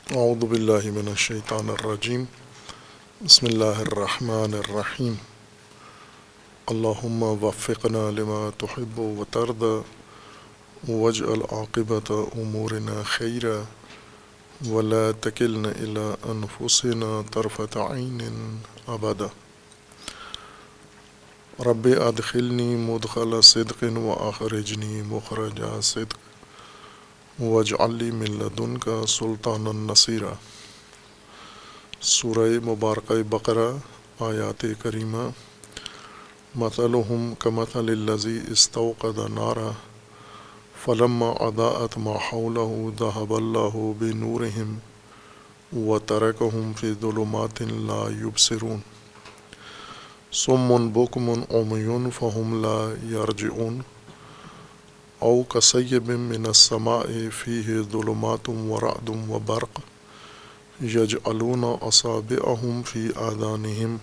اعوذ باللہ من الشیطان الرجیم بسم اللہ الرحمن الرحیم اللہم وفقنا لما تحب وترضى واجعل عاقبۃ امورنا خیرا ولا تکلنا الی انفسنا طرفۃ عین ابدا رب ادخلنی مدخل صدق واخرجنی مخرج صدق واجعل لی من لدنک سلطانا نصیرا۔ سورہ مبارکہ بقرہ آیات کریمہ۔ مثلہم کمثل الذی استوقد نارا فلما اضاءت ما حولہ ذہب اللہ بنورہم وترکہم فی ظلمات لا یبصرون صم بکم عمی فہم لا یرجعون او کصیب من السماء فیہ ظلمات ورعد وبرق یجعلون اصابعہم فی آذانہم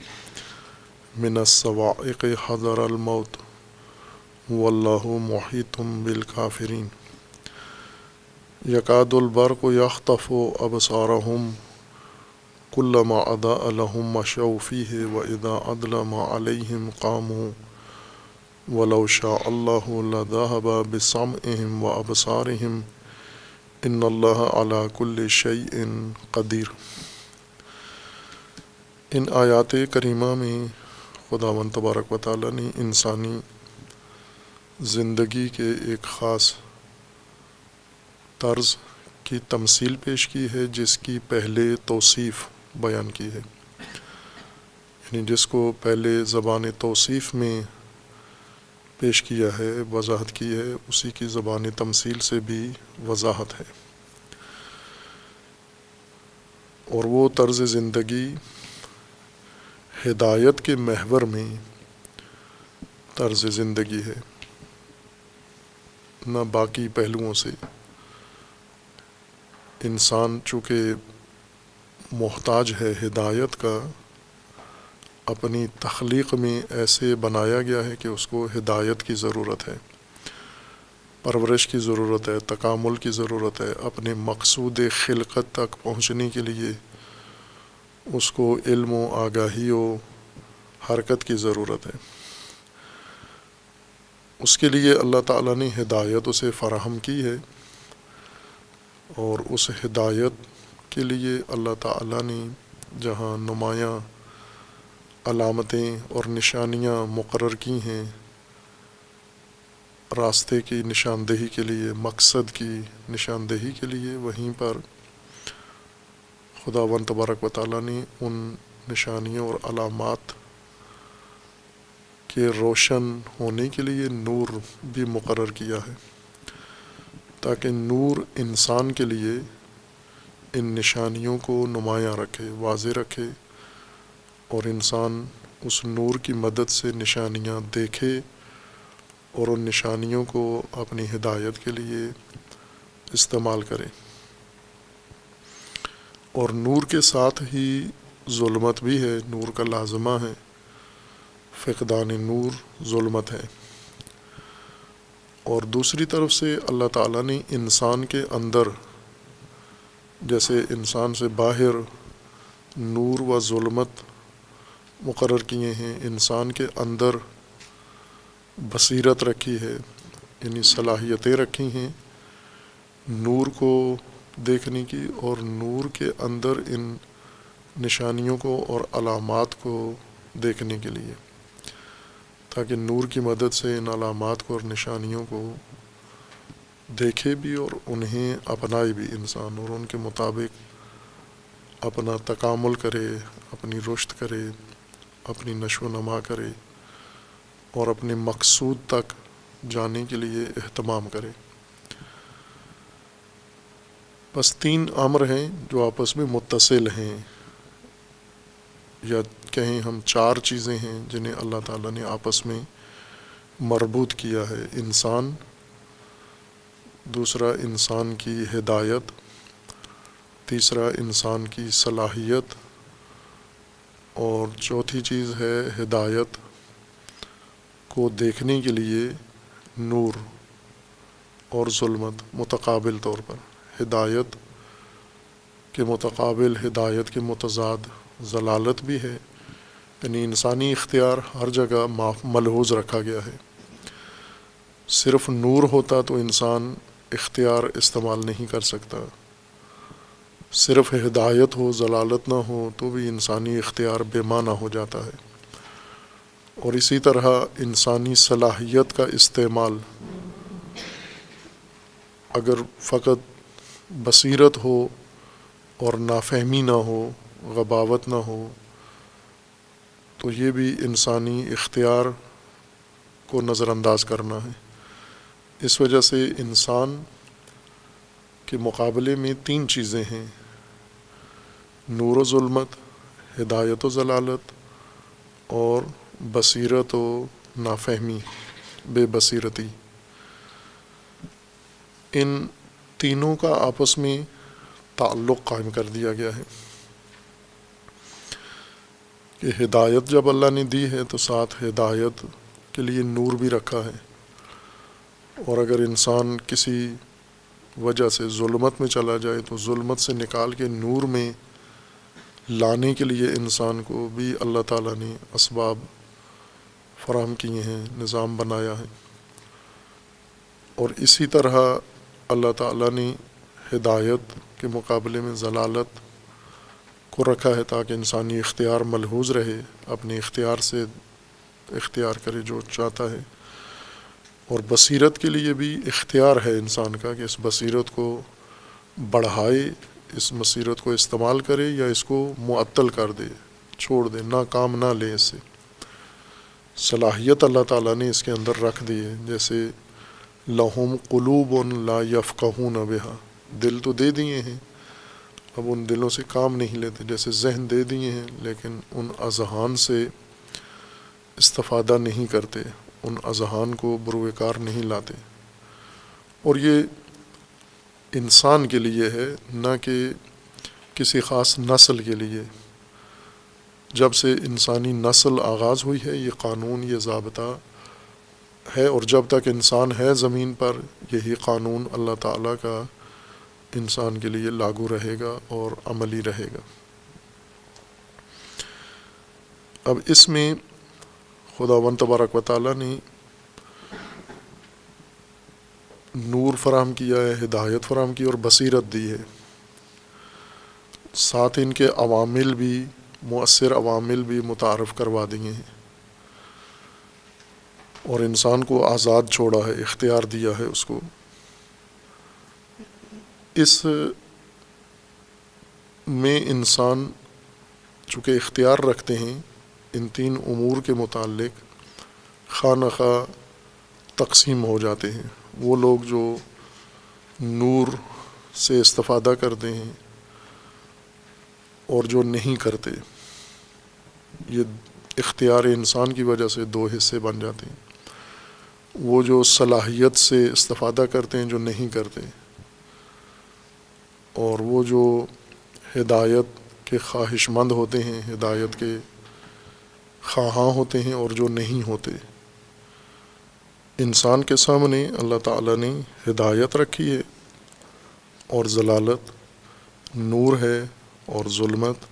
من الصواعق حذر الموت واللہ محیط بالکافرین یکاد البرق یخطف ابصارہم کلما اضاء لہم مشوا فیہ واذا اظلم علیہم قاموا ولو شاء اللہ لذہب بسمعہم وابصارہم ان اللہ علی کل شیء قدیر۔ ان آیات کریمہ میں خداوند تبارک و تعالیٰ نے انسانی زندگی کے ایک خاص طرز کی تمثیل پیش کی ہے جس کی پہلے توصیف بیان کی ہے، یعنی جس کو پہلے زبان توصیف میں پیش کیا ہے، وضاحت کی ہے، اسی کی زبان تمثیل سے بھی وضاحت ہے۔ اور وہ طرز زندگی ہدایت کے محور میں طرز زندگی ہے، نہ باقی پہلوؤں سے۔ انسان چونکہ محتاج ہے ہدایت کا، اپنی تخلیق میں ایسے بنایا گیا ہے کہ اس کو ہدایت کی ضرورت ہے، پرورش کی ضرورت ہے، تکامل کی ضرورت ہے۔ اپنے مقصود خلقت تک پہنچنے کے لیے اس کو علم و آگاہی و حرکت کی ضرورت ہے۔ اس کے لیے اللہ تعالیٰ نے ہدایت اسے فراہم کی ہے، اور اس ہدایت کے لیے اللہ تعالیٰ نے جہاں نمایاں علامتیں اور نشانیاں مقرر کی ہیں راستے کی نشاندہی کے لیے، مقصد کی نشاندہی کے لیے، وہیں پر خداوند تبارک و تعالیٰ نے ان نشانیوں اور علامات کے روشن ہونے کے لیے نور بھی مقرر کیا ہے، تاکہ نور انسان کے لیے ان نشانیوں کو نمایاں رکھے، واضح رکھے، اور انسان اس نور کی مدد سے نشانیاں دیکھے اور ان نشانیوں کو اپنی ہدایت کے لیے استعمال کرے۔ اور نور کے ساتھ ہی ظلمت بھی ہے، نور کا لازمہ ہے، فقدان نور ظلمت ہے۔ اور دوسری طرف سے اللہ تعالیٰ نے انسان کے اندر، جیسے انسان سے باہر نور و ظلمت مقرر کیے ہیں، انسان کے اندر بصیرت رکھی ہے، یعنی صلاحیتیں رکھی ہیں نور کو دیکھنے کی، اور نور کے اندر ان نشانیوں کو اور علامات کو دیکھنے کے لیے، تاکہ نور کی مدد سے ان علامات کو اور نشانیوں کو دیکھے بھی اور انہیں اپنائے بھی انسان، اور ان کے مطابق اپنا تکامل کرے، اپنی رشد کرے، اپنی نشو و نما کرے، اور اپنے مقصود تک جانے کے لیے اہتمام کرے۔ بس تین امر ہیں جو آپس میں متصل ہیں، یا کہیں ہم چار چیزیں ہیں جنہیں اللہ تعالیٰ نے آپس میں مربوط کیا ہے: انسان، دوسرا انسان کی ہدایت، تیسرا انسان کی صلاحیت، اور چوتھی چیز ہے ہدایت کو دیکھنے کے لیے نور اور ظلمت، متقابل طور پر ہدایت کے متقابل ہدایت کے متضاد ضلالت بھی ہے، یعنی انسانی اختیار ہر جگہ ملحوظ رکھا گیا ہے۔ صرف نور ہوتا تو انسان اختیار استعمال نہیں کر سکتا، صرف ہدایت ہو ضلالت نہ ہو تو بھی انسانی اختیار بے معنی ہو جاتا ہے۔ اور اسی طرح انسانی صلاحیت کا استعمال اگر فقط بصیرت ہو اور نافہمی نہ ہو، غباوت نہ ہو، تو یہ بھی انسانی اختیار کو نظر انداز کرنا ہے۔ اس وجہ سے انسان کے مقابلے میں 3 چیزیں ہیں: نور و ظلمت، ہدایت و ضلالت، اور بصیرت و نافہمی، بے بصیرتی۔ ان تینوں کا آپس میں تعلق قائم کر دیا گیا ہے کہ ہدایت جب اللہ نے دی ہے تو ساتھ ہدایت کے لیے نور بھی رکھا ہے، اور اگر انسان کسی وجہ سے ظلمت میں چلا جائے تو ظلمت سے نکال کے نور میں لانے کے لیے انسان کو بھی اللہ تعالیٰ نے اسباب فراہم کیے ہیں، نظام بنایا ہے۔ اور اسی طرح اللہ تعالیٰ نے ہدایت کے مقابلے میں ضلالت کو رکھا ہے تاکہ انسانی اختیار ملحوظ رہے، اپنے اختیار سے اختیار کرے جو چاہتا ہے۔ اور بصیرت کے لیے بھی اختیار ہے انسان کا کہ اس بصیرت کو بڑھائے، اس بصیرت کو استعمال کرے یا اس کو معطل کر دے، چھوڑ دے، نہ کام نہ لے اس سے۔ صلاحیت اللہ تعالیٰ نے اس کے اندر رکھ دی ہے، جیسے لہم قلوب لا یفقہون بہا، دل تو دے دیے ہیں، اب ان دلوں سے کام نہیں لیتے، جیسے ذہن دے دیے ہیں لیکن ان اذہان سے استفادہ نہیں کرتے، ان اذہان کو بروئے کار نہیں لاتے۔ اور یہ انسان کے لیے ہے، نہ کہ کسی خاص نسل کے لیے۔ جب سے انسانی نسل آغاز ہوئی ہے یہ قانون، یہ ضابطہ ہے، اور جب تک انسان ہے زمین پر یہی قانون اللہ تعالیٰ کا انسان کے لیے لاگو رہے گا اور عملی رہے گا۔ اب اس میں خداوند تبارک و تعالیٰ نے نور فراہم کیا ہے، ہدایت فراہم کی اور بصیرت دی ہے، ساتھ ان کے عوامل بھی، مؤثر عوامل بھی متعارف کروا دیے ہیں، اور انسان کو آزاد چھوڑا ہے، اختیار دیا ہے اس کو۔ اس میں انسان چونکہ اختیار رکھتے ہیں ان 3 امور کے متعلق، خواہ نخواہ تقسیم ہو جاتے ہیں۔ وہ لوگ جو نور سے استفادہ کرتے ہیں اور جو نہیں کرتے، یہ اختیار انسان کی وجہ سے 2 حصے بن جاتے ہیں۔ وہ جو صلاحیت سے استفادہ کرتے ہیں جو نہیں کرتے، اور وہ جو ہدایت کے خواہش مند ہوتے ہیں، ہدایت کے خواہاں ہوتے ہیں اور جو نہیں ہوتے۔ انسان کے سامنے اللہ تعالیٰ نے ہدایت رکھی ہے اور ضلالت، نور ہے اور ظلمت،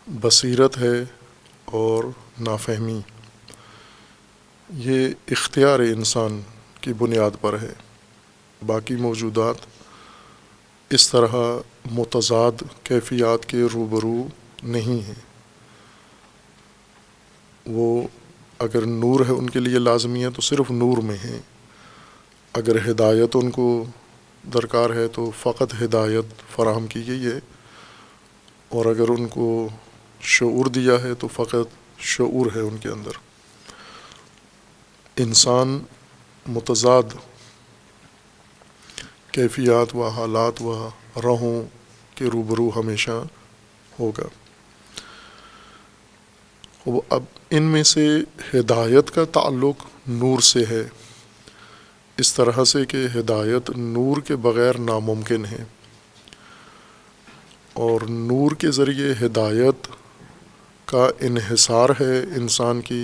بصیرت ہے اور نافہمی۔ یہ اختیار انسان کی بنیاد پر ہے۔ باقی موجودات اس طرح متضاد کیفیات کے روبرو نہیں ہیں۔ وہ اگر نور ہے ان کے لیے لازمی ہے تو صرف نور میں ہیں، اگر ہدایت ان کو درکار ہے تو فقط ہدایت فراہم کی گئی ہے، اور اگر ان کو شعور دیا ہے تو فقط شعور ہے ان کے اندر۔ انسان متضاد کیفیات و حالات و راہوں کے روبرو ہمیشہ ہوگا۔ اب ان میں سے ہدایت کا تعلق نور سے ہے، اس طرح سے کہ ہدایت نور کے بغیر ناممکن ہے، اور نور کے ذریعے ہدایت کا انحصار ہے انسان کی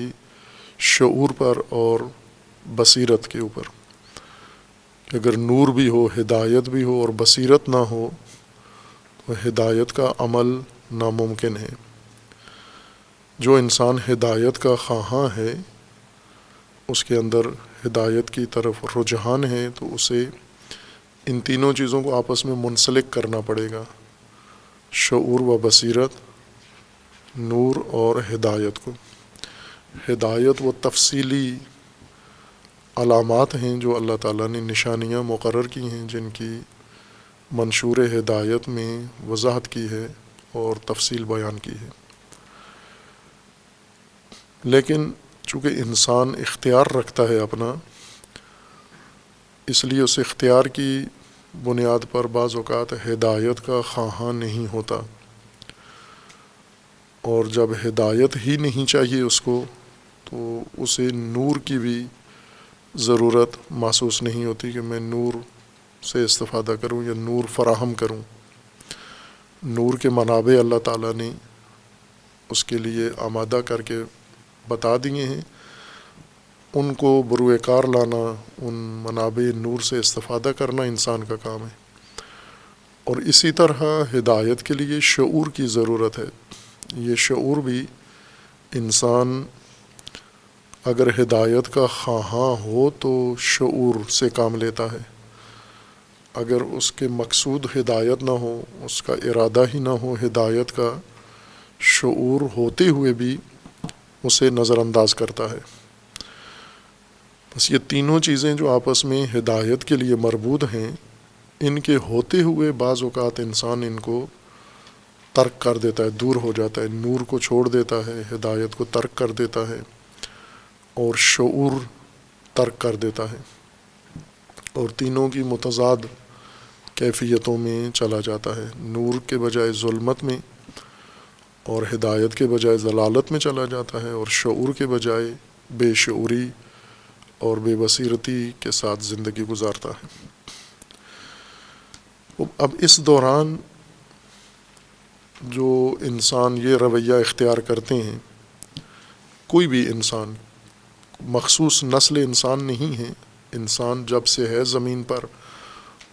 شعور پر اور بصیرت کے اوپر۔ کہ اگر نور بھی ہو، ہدایت بھی ہو اور بصیرت نہ ہو ہدایت کا عمل ناممکن ہے۔ جو انسان ہدایت کا خواہاں ہے، اس کے اندر ہدایت کی طرف رجحان ہے، تو اسے ان تینوں چیزوں کو آپس میں منسلک کرنا پڑے گا، شعور و بصیرت، نور اور ہدایت کو۔ ہدایت وہ تفصیلی علامات ہیں جو اللہ تعالیٰ نے نشانیاں مقرر کی ہیں، جن کی منشور ہدایت میں وضاحت کی ہے اور تفصیل بیان کی ہے۔ لیکن چونکہ انسان اختیار رکھتا ہے اپنا، اس لیے اس اختیار کی بنیاد پر بعض اوقات ہدایت کا خواہاں نہیں ہوتا، اور جب ہدایت ہی نہیں چاہیے اس کو، تو اسے نور کی بھی ضرورت محسوس نہیں ہوتی کہ میں نور سے استفادہ کروں یا نور فراہم کروں۔ نور کے منابع اللہ تعالیٰ نے اس کے لیے آمادہ کر کے بتا دیے ہیں، ان کو بروئے کار لانا، ان منابع نور سے استفادہ کرنا انسان کا کام ہے۔ اور اسی طرح ہدایت کے لیے شعور کی ضرورت ہے۔ یہ شعور بھی انسان اگر ہدایت کا خواہاں ہو تو شعور سے کام لیتا ہے، اگر اس کے مقصود ہدایت نہ ہو، اس کا ارادہ ہی نہ ہو ہدایت کا، شعور ہوتے ہوئے بھی اسے نظر انداز کرتا ہے۔ بس یہ تینوں چیزیں جو آپس میں ہدایت کے لیے مربوط ہیں، ان کے ہوتے ہوئے بعض اوقات انسان ان کو ترک کر دیتا ہے، دور ہو جاتا ہے، نور کو چھوڑ دیتا ہے، ہدایت کو ترک کر دیتا ہے اور شعور ترک کر دیتا ہے، اور تینوں کی متضاد کیفیتوں میں چلا جاتا ہے۔ نور کے بجائے ظلمت میں، اور ہدایت کے بجائے ضلالت میں چلا جاتا ہے، اور شعور کے بجائے بے شعوری اور بے بصیرتی کے ساتھ زندگی گزارتا ہے۔ اب اس دوران جو انسان یہ رویہ اختیار کرتے ہیں، کوئی بھی انسان، مخصوص نسل انسان نہیں ہے، انسان جب سے ہے زمین پر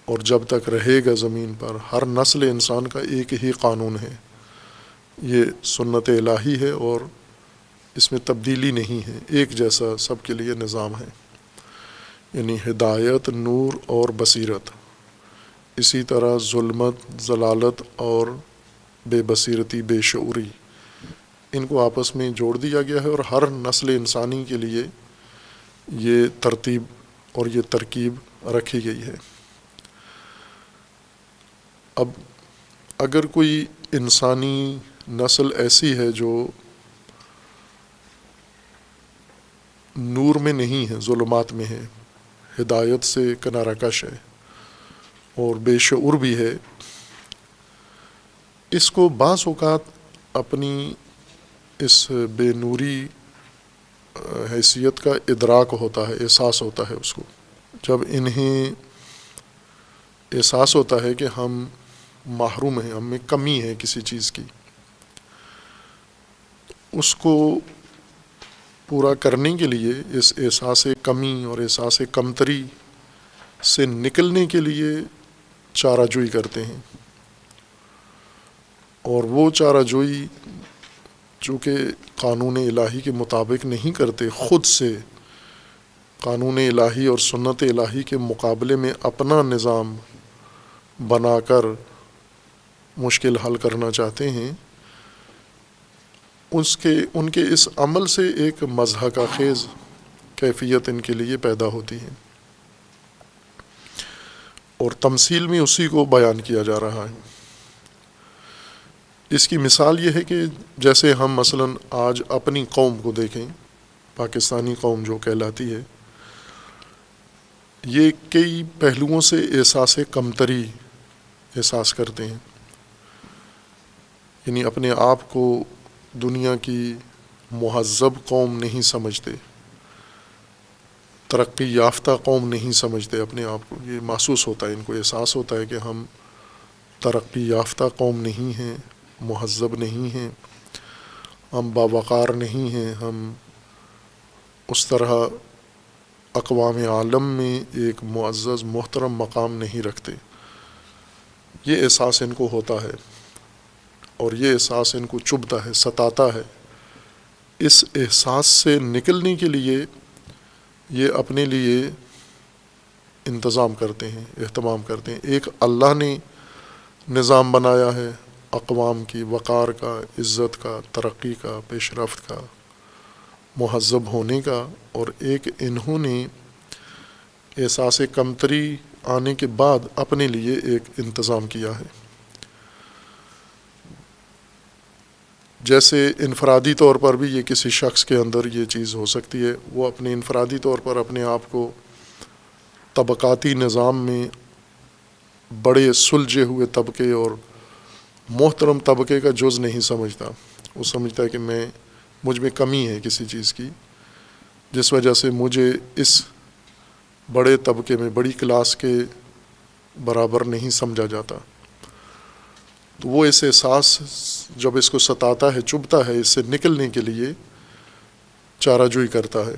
اور جب تک رہے گا زمین پر، ہر نسل انسان کا ایک ہی قانون ہے، یہ سنت الہی ہے اور اس میں تبدیلی نہیں ہے، ایک جیسا سب کے لیے نظام ہے، یعنی ہدایت، نور اور بصیرت، اسی طرح ظلمت، ضلالت اور بے بصیرتی، بے شعوری، ان کو آپس میں جوڑ دیا گیا ہے، اور ہر نسل انسانی کے لیے یہ ترتیب اور یہ ترکیب رکھی گئی ہے۔ اب اگر کوئی انسانی نسل ایسی ہے جو نور میں نہیں ہے، ظلمات میں ہے، ہدایت سے کنارہ کش ہے اور بے شعور بھی ہے، اس کو بعض اوقات اپنی اس بے نوری حیثیت کا ادراک ہوتا ہے، احساس ہوتا ہے اس کو۔ جب انہیں احساس ہوتا ہے کہ ہم محروم ہیں، ہم میں کمی ہے کسی چیز کی، اس کو پورا کرنے کے لیے، اس احساس کمی اور احساس کمتری سے نکلنے کے لیے چارہ جوئی کرتے ہیں، اور وہ چارہ جوئی چونکہ قانون الہی کے مطابق نہیں کرتے، خود سے قانون الہی اور سنت الہی کے مقابلے میں اپنا نظام بنا کر مشکل حل کرنا چاہتے ہیں، ان کے اس عمل سے ایک مضحکہ خیز کیفیت ان کے لیے پیدا ہوتی ہے، اور تمثیل میں اسی کو بیان کیا جا رہا ہے۔ اس کی مثال یہ ہے کہ جیسے ہم مثلاً آج اپنی قوم کو دیکھیں، پاکستانی قوم جو کہلاتی ہے، یہ کئی پہلوؤں سے احساس کمتری احساس کرتے ہیں، یعنی اپنے آپ کو دنیا کی مہذب قوم نہیں سمجھتے، ترقی یافتہ قوم نہیں سمجھتے اپنے آپ کو، یہ محسوس ہوتا ہے، ان کو احساس ہوتا ہے کہ ہم ترقی یافتہ قوم نہیں ہیں، مہذب نہیں ہیں، ہم باوقار نہیں ہیں، ہم اس طرح اقوام عالم میں ایک معزز محترم مقام نہیں رکھتے، یہ احساس ان کو ہوتا ہے اور یہ احساس ان کو چبھتا ہے، ستاتا ہے۔ اس احساس سے نکلنے کے لیے یہ اپنے لیے انتظام کرتے ہیں، اہتمام کرتے ہیں۔ ایک اللہ نے نظام بنایا ہے اقوام کی وقار کا، عزت کا، ترقی کا، پیش رفت کا، مہذب ہونے کا، اور ایک انہوں نے احساس کمتری آنے کے بعد اپنے لیے ایک انتظام کیا ہے۔ جیسے انفرادی طور پر بھی یہ کسی شخص کے اندر یہ چیز ہو سکتی ہے، وہ اپنے انفرادی طور پر اپنے آپ کو طبقاتی نظام میں بڑے سلجھے ہوئے طبقے اور محترم طبقے کا جز نہیں سمجھتا۔ وہ سمجھتا ہے کہ مجھ میں کمی ہے کسی چیز کی، جس وجہ سے مجھے اس بڑے طبقے میں، بڑی کلاس کے برابر نہیں سمجھا جاتا۔ تو وہ اس احساس جب اس کو ستاتا ہے، چبھتا ہے، اس سے نکلنے کے لیے چارہ جوئی کرتا ہے،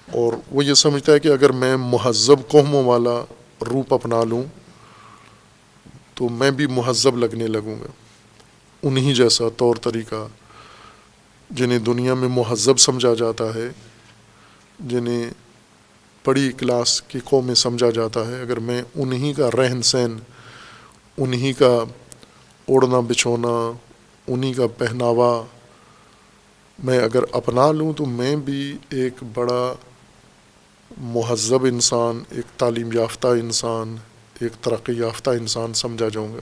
اور وہ یہ سمجھتا ہے کہ اگر میں مہذب قوموں والا روپ اپنا لوں تو میں بھی مہذب لگنے لگوں گا، انہی جیسا طور طریقہ، جنہیں دنیا میں مہذب سمجھا جاتا ہے، جنہیں بڑی کلاس کی قومیں سمجھا جاتا ہے، اگر میں انہی کا رہن سہن، انہی کا اوڑھنا بچھونا، انہی کا پہناوا میں اگر اپنا لوں تو میں بھی ایک بڑا مہذب انسان، ایک تعلیم یافتہ انسان، ایک ترقی یافتہ انسان سمجھا جاؤں گا۔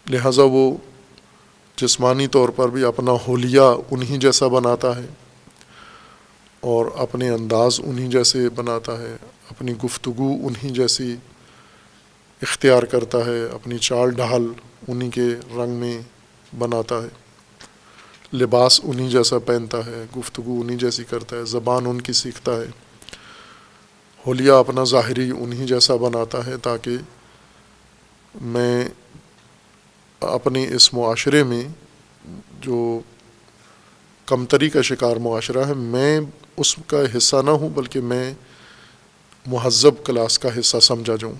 لہٰذا وہ جسمانی طور پر بھی اپنا حلیہ انہی جیسا بناتا ہے اور اپنے انداز انہی جیسے بناتا ہے، اپنی گفتگو انہی جیسی اختیار کرتا ہے، اپنی چال ڈھال انہی کے رنگ میں بناتا ہے، لباس انہی جیسا پہنتا ہے، گفتگو انہی جیسی کرتا ہے، زبان ان کی سیکھتا ہے، حلیہ اپنا ظاہری انہی جیسا بناتا ہے، تاکہ میں اپنے اس معاشرے میں جو کمتری کا شکار معاشرہ ہے، میں اس کا حصہ نہ ہوں، بلکہ میں مہذب کلاس کا حصہ سمجھا جاؤں۔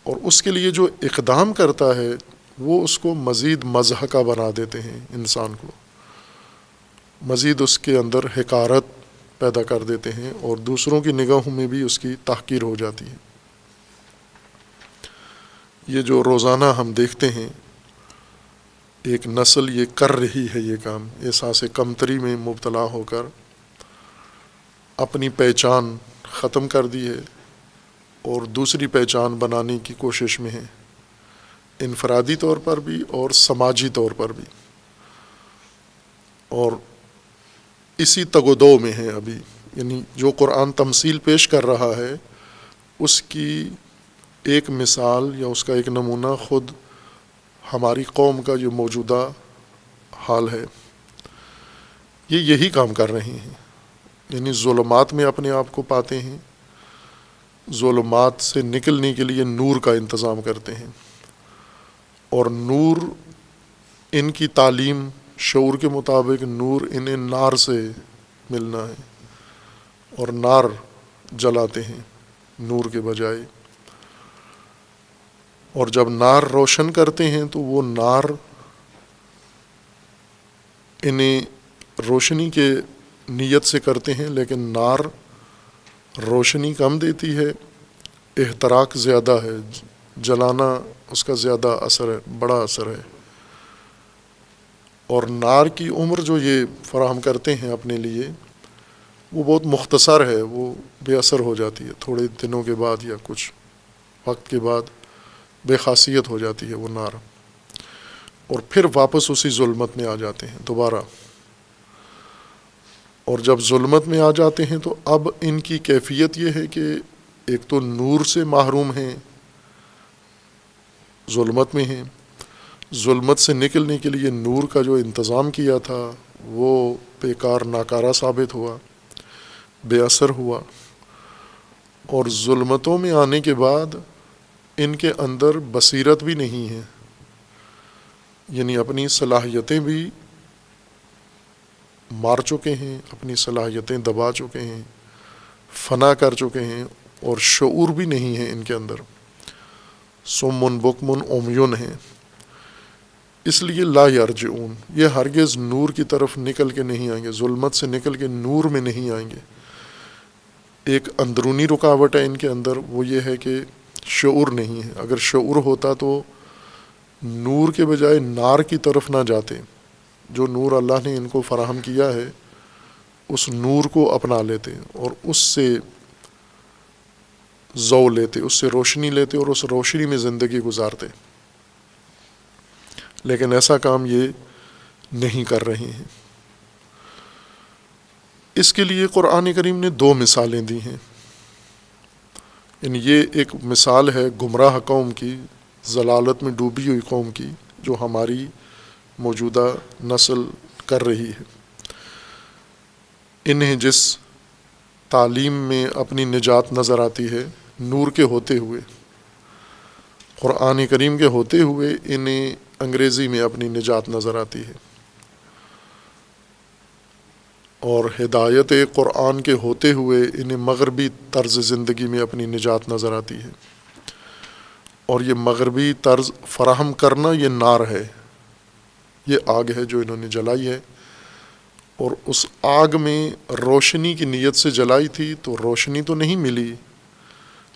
اور اس کے لیے جو اقدام کرتا ہے وہ اس کو مزید مضحکہ بنا دیتے ہیں، انسان کو مزید اس کے اندر حقارت پیدا کر دیتے ہیں، اور دوسروں کی نگاہوں میں بھی اس کی تحقیر ہو جاتی ہے۔ یہ جو روزانہ ہم دیکھتے ہیں ایک نسل یہ کر رہی ہے، یہ کام احساس کمتری میں مبتلا ہو کر اپنی پہچان ختم کر دی ہے اور دوسری پہچان بنانے کی کوشش میں ہے، انفرادی طور پر بھی اور سماجی طور پر بھی، اور اسی تگ و دو میں ہے ابھی۔ یعنی جو قرآن تمثیل پیش کر رہا ہے اس کی ایک مثال یا اس کا ایک نمونہ خود ہماری قوم کا جو موجودہ حال ہے، یہ یہی کام کر رہے ہیں۔ یعنی ظلمات میں اپنے آپ کو پاتے ہیں، ظلمات سے نکلنے کے لیے نور کا انتظام کرتے ہیں، اور نور ان کی تعلیم شعور کے مطابق نور انہیں نار سے ملنا ہے، اور نار جلاتے ہیں نور کے بجائے، اور جب نار روشن کرتے ہیں تو وہ نار انہیں روشنی کے نیت سے کرتے ہیں، لیکن نار روشنی کم دیتی ہے، احتراق زیادہ ہے، جلانا اس کا زیادہ اثر ہے، بڑا اثر ہے۔ اور نار کی عمر جو یہ فراہم کرتے ہیں اپنے لیے وہ بہت مختصر ہے، وہ بے اثر ہو جاتی ہے، تھوڑے دنوں کے بعد یا کچھ وقت کے بعد بے خاصیت ہو جاتی ہے وہ نار، اور پھر واپس اسی ظلمت میں آ جاتے ہیں دوبارہ۔ اور جب ظلمت میں آ جاتے ہیں تو اب ان کی کیفیت یہ ہے کہ ایک تو نور سے محروم ہیں، ظلمت میں ہیں، ظلمت سے نکلنے کے لیے نور کا جو انتظام کیا تھا وہ بیکار ناکارہ ثابت ہوا، بے اثر ہوا، اور ظلمتوں میں آنے کے بعد ان کے اندر بصیرت بھی نہیں ہے، یعنی اپنی صلاحیتیں بھی مار چکے ہیں، اپنی صلاحیتیں دبا چکے ہیں، فنا کر چکے ہیں، اور شعور بھی نہیں ہے ان کے اندر، صم بکم عمیٌ ہیں، اس لیے لا یرجعون، یہ ہرگز نور کی طرف نکل کے نہیں آئیں گے، ظلمت سے نکل کے نور میں نہیں آئیں گے۔ ایک اندرونی رکاوٹ ہے ان کے اندر، وہ یہ ہے کہ شعور نہیں ہے۔ اگر شعور ہوتا تو نور کے بجائے نار کی طرف نہ جاتے، جو نور اللہ نے ان کو فراہم کیا ہے اس نور کو اپنا لیتے اور اس سے ضوء لیتے، اس سے روشنی لیتے اور اس روشنی میں زندگی گزارتے، لیکن ایسا کام یہ نہیں کر رہے ہیں۔ اس کے لیے قرآن کریم نے 2 مثالیں دی ہیں، یعنی یہ ایک مثال ہے گمراہ قوم کی، ضلالت میں ڈوبی ہوئی قوم کی، جو ہماری موجودہ نسل کر رہی ہے۔ انہیں جس تعلیم میں اپنی نجات نظر آتی ہے نور کے ہوتے ہوئے، قرآن کریم کے ہوتے ہوئے انہیں انگریزی میں اپنی نجات نظر آتی ہے، اور ہدایت قرآن کے ہوتے ہوئے انہیں مغربی طرز زندگی میں اپنی نجات نظر آتی ہے۔ اور یہ مغربی طرز فراہم کرنا یہ نار ہے، یہ آگ ہے جو انہوں نے جلائی ہے، اور اس آگ میں روشنی کی نیت سے جلائی تھی تو روشنی تو نہیں ملی،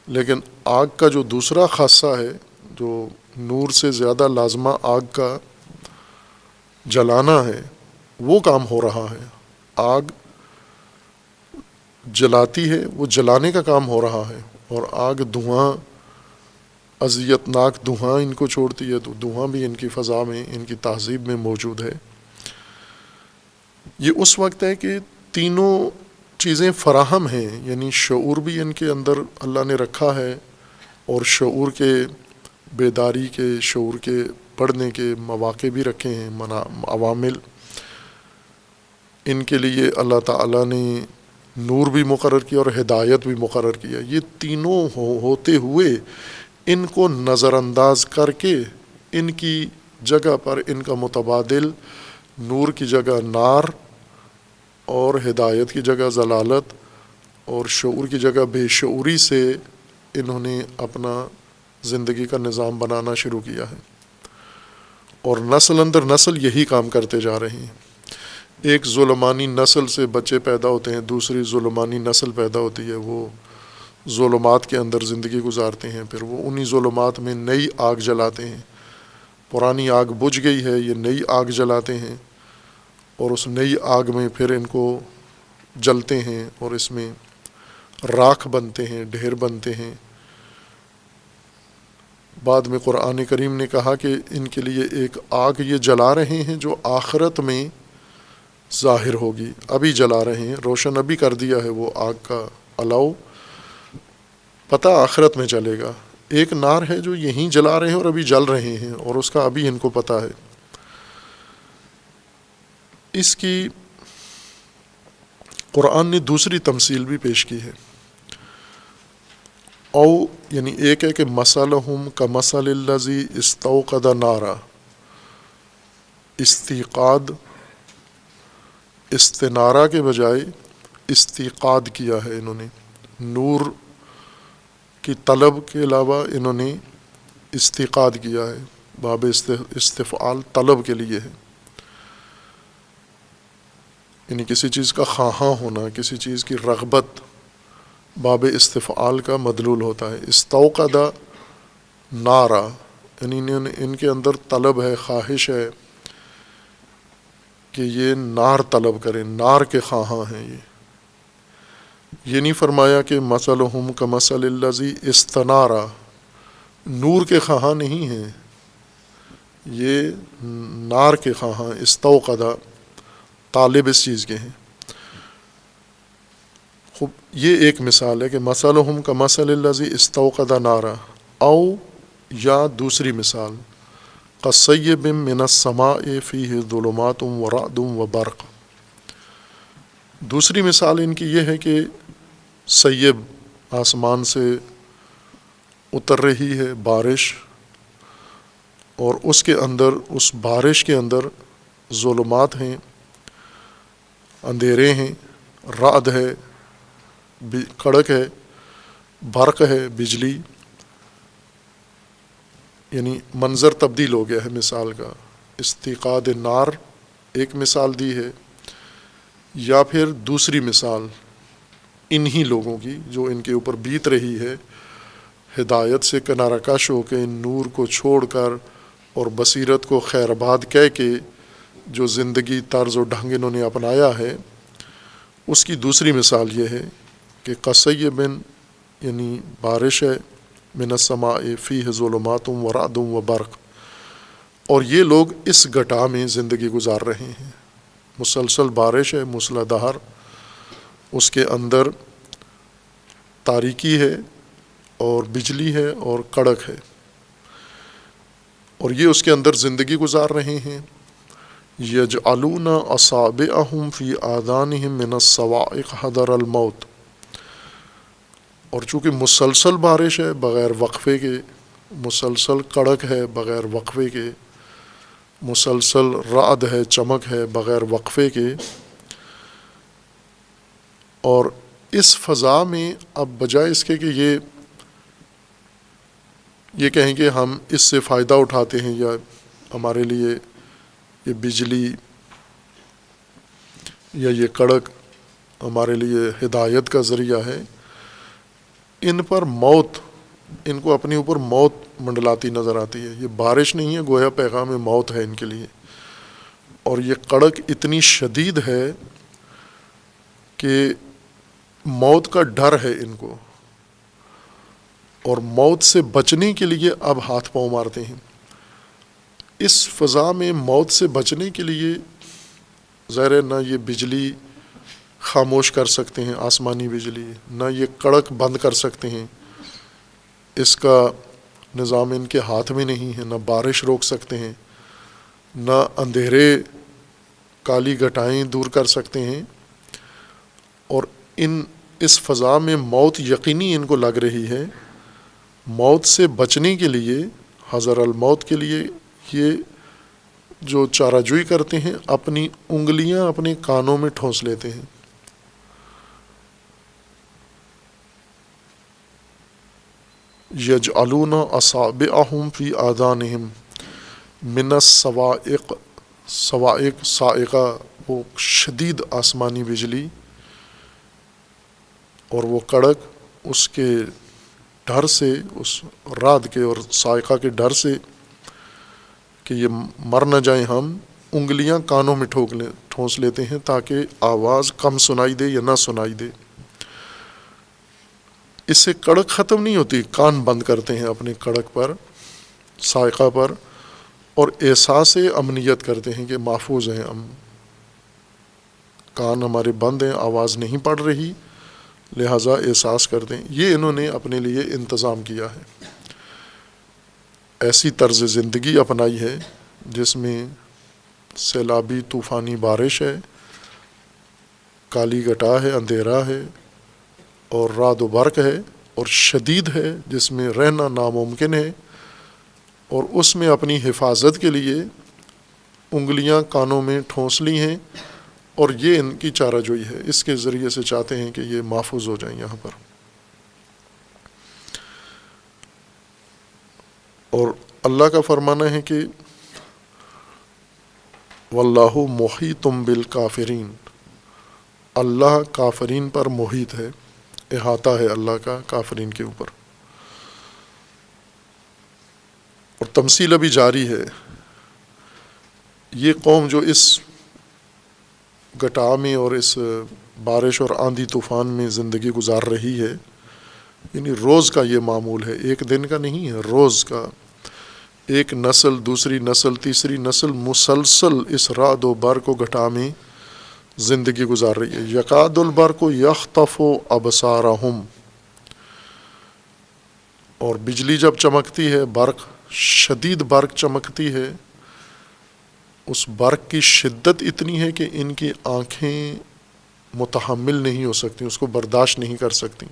لیکن آگ کا جو دوسرا خاصہ ہے، جو نور سے زیادہ لازمہ آگ کا جلانا ہے، وہ کام ہو رہا ہے۔ آگ جلاتی ہے، وہ جلانے کا کام ہو رہا ہے، اور آگ دھواں، اذیت ناک دھواں ان کو چھوڑتی ہے، تو دھواں بھی ان کی فضا میں، ان کی تہذیب میں موجود ہے۔ یہ اس وقت ہے کہ تینوں چیزیں فراہم ہیں، یعنی شعور بھی ان کے اندر اللہ نے رکھا ہے، اور شعور کے بیداری کے، شعور کے پڑھنے کے مواقع بھی رکھے ہیں، عوامل۔ ان کے لیے اللہ تعالیٰ نے نور بھی مقرر کیا اور ہدایت بھی مقرر کیا۔ یہ تینوں ہوتے ہوئے ان کو نظر انداز کر کے ان کی جگہ پر ان کا متبادل، نور کی جگہ نار، اور ہدایت کی جگہ ضلالت، اور شعور کی جگہ بے شعوری سے انہوں نے اپنا زندگی کا نظام بنانا شروع کیا ہے، اور نسل اندر نسل یہی کام کرتے جا رہے ہیں۔ ایک ظلمانی نسل سے بچے پیدا ہوتے ہیں، دوسری ظلمانی نسل پیدا ہوتی ہے، وہ ظلمات کے اندر زندگی گزارتے ہیں، پھر وہ انہی ظلمات میں نئی آگ جلاتے ہیں۔ پرانی آگ بجھ گئی ہے، یہ نئی آگ جلاتے ہیں، اور اس نئی آگ میں پھر ان کو جلتے ہیں، اور اس میں راکھ بنتے ہیں، ڈھیر بنتے ہیں۔ بعد میں قرآن کریم نے کہا کہ ان کے لیے ایک آگ یہ جلا رہے ہیں جو آخرت میں ظاہر ہوگی، ابھی جلا رہے ہیں، روشن ابھی کر دیا ہے وہ آگ کا الاؤ، پتہ آخرت میں چلے گا۔ ایک نار ہے جو یہیں جلا رہے ہیں اور ابھی جل رہے ہیں، اور اس کا ابھی ان کو پتہ ہے۔ اس کی قرآن نے دوسری تمثیل بھی پیش کی ہے، او یعنی ایک ہے کہ مثلہم کمثل الذی استوقد نارا، استیقاد، استنارہ کے بجائے استیقاد کیا ہے انہوں نے، نور کی طلب کے علاوہ انہوں نے استیقاد کیا ہے، باب استفعال طلب کے لیے ہے، یعنی کسی چیز کا خواہاں ہونا، کسی چیز کی رغبت باب استفعال کا مدلول ہوتا ہے۔ استوقد نارا، یعنی ان کے اندر طلب ہے، خواہش ہے کہ یہ نار طلب کریں، نار کے خواہاں ہیں۔ یہ نہیں فرمایا کہ مثلہم کمثل الذی استنارا، نور کے خواہاں نہیں ہیں، یہ نار کے خواہاں، استوقد طالب اس چیز کے ہیں۔ خوب، یہ ایک مثال ہے کہ مثلہم کمثل الذی استوقد نارا، او یا دوسری مثال کصیب من السماء فیہ ظلمات ورعد وبرق۔ دوسری مثال ان کی یہ ہے کہ سیب، آسمان سے اتر رہی ہے بارش، اور اس کے اندر، اس بارش کے اندر ظلمات ہیں، اندھیرے ہیں، رعد ہے، کڑک ہے، برق ہے بجلی، یعنی منظر تبدیل ہو گیا ہے مثال کا. استیقاد نار ایک مثال دی ہے، یا پھر دوسری مثال انہی لوگوں کی جو ان کے اوپر بیت رہی ہے، ہدایت سے کنارہ کش ہو کے نور کو چھوڑ کر اور بصیرت کو خیر آباد کہہ کے جو زندگی طرز و ڈھنگ انہوں نے اپنایا ہے، اس کی دوسری مثال یہ ہے کہ قصیبن یعنی بارش ہے، من السماء فیہ ظلمات و رعد و برق، اور یہ لوگ اس گٹا میں زندگی گزار رہے ہیں. مسلسل بارش ہے موسلا دھار، اس کے اندر تاریکی ہے اور بجلی ہے اور کڑک ہے، اور یہ اس کے اندر زندگی گزار رہے ہیں. یجعلون اصابعہم فی آذانہم من الصواعق حذر الموت، اور چونکہ مسلسل بارش ہے بغیر وقفے کے، مسلسل کڑک ہے بغیر وقفے کے، مسلسل رعد ہے چمک ہے بغیر وقفے کے، اور اس فضا میں اب بجائے اس کے کہ یہ کہیں کہ ہم اس سے فائدہ اٹھاتے ہیں یا ہمارے لیے یہ بجلی یا یہ کڑک ہمارے لیے ہدایت کا ذریعہ ہے، ان پر موت، ان کو اپنے اوپر موت منڈلاتی نظر آتی ہے. یہ بارش نہیں ہے، گویا پیغام موت ہے ان کے لیے. اور یہ کڑک اتنی شدید ہے کہ موت کا ڈر ہے ان کو، اور موت سے بچنے کے لیے اب ہاتھ پاؤں مارتے ہیں. اس فضا میں موت سے بچنے کے لیے ظاہر ہے نہ یہ بجلی خاموش کر سکتے ہیں، آسمانی بجلی، نہ یہ کڑک بند کر سکتے ہیں، اس کا نظام ان کے ہاتھ میں نہیں ہے، نہ بارش روک سکتے ہیں، نہ اندھیرے کالی گھٹائیں دور کر سکتے ہیں. اور اس فضا میں موت یقینی ان کو لگ رہی ہے. موت سے بچنے کے لیے، حذر الموت کے لیے، یہ جو چارہ جوئی کرتے ہیں اپنی انگلیاں اپنے کانوں میں ٹھونس لیتے ہیں. یجعلون اصابعہم فی آذانہم من الصواعق، صواعق صاعقہ وہ شدید آسمانی بجلی، اور وہ کڑک اس کے ڈر سے، اس رعد کے اور صاعقہ کے ڈر سے کہ یہ مر نہ جائیں ہم، انگلیاں کانوں میں ٹھونس لیتے ہیں تاکہ آواز کم سنائی دے یا نہ سنائی دے. اس سے کڑک ختم نہیں ہوتی، کان بند کرتے ہیں اپنے کڑک پر، صاعقہ پر، اور احساس امنیت کرتے ہیں کہ محفوظ ہیں ہم، کان ہمارے بند ہیں، آواز نہیں پڑ رہی، لہٰذا احساس کر دیں. یہ انہوں نے اپنے لیے انتظام کیا ہے، ایسی طرز زندگی اپنائی ہے جس میں سیلابی طوفانی بارش ہے، کالی گھٹا ہے، اندھیرا ہے، اور رعد و برق ہے، اور شدید ہے جس میں رہنا ناممکن ہے. اور اس میں اپنی حفاظت کے لیے انگلیاں کانوں میں ٹھونس لی ہیں، اور یہ ان کی چارہ جوئی ہے، اس کے ذریعے سے چاہتے ہیں کہ یہ محفوظ ہو جائیں یہاں پر. اور اللہ کا فرمانا ہے کہ واللہ محیط بالکافرین، اللہ کافرین پر محیط ہے، احاطہ ہے اللہ کا کافرین کے اوپر. اور تمثیل ابھی جاری ہے. یہ قوم جو اس گٹا میں اور اس بارش اور آندھی طوفان میں زندگی گزار رہی ہے، یعنی روز کا یہ معمول ہے، ایک دن کا نہیں ہے، روز کا. ایک نسل، دوسری نسل، تیسری نسل مسلسل اس رعد و برق و گھٹا میں زندگی گزار رہی ہے. یکاد البرق یخطف ابصارہم، اور بجلی جب چمکتی ہے، برق، شدید برق چمکتی ہے، اس برق کی شدت اتنی ہے کہ ان کی آنکھیں متحمل نہیں ہو سکتی، اس کو برداشت نہیں کر سکتی،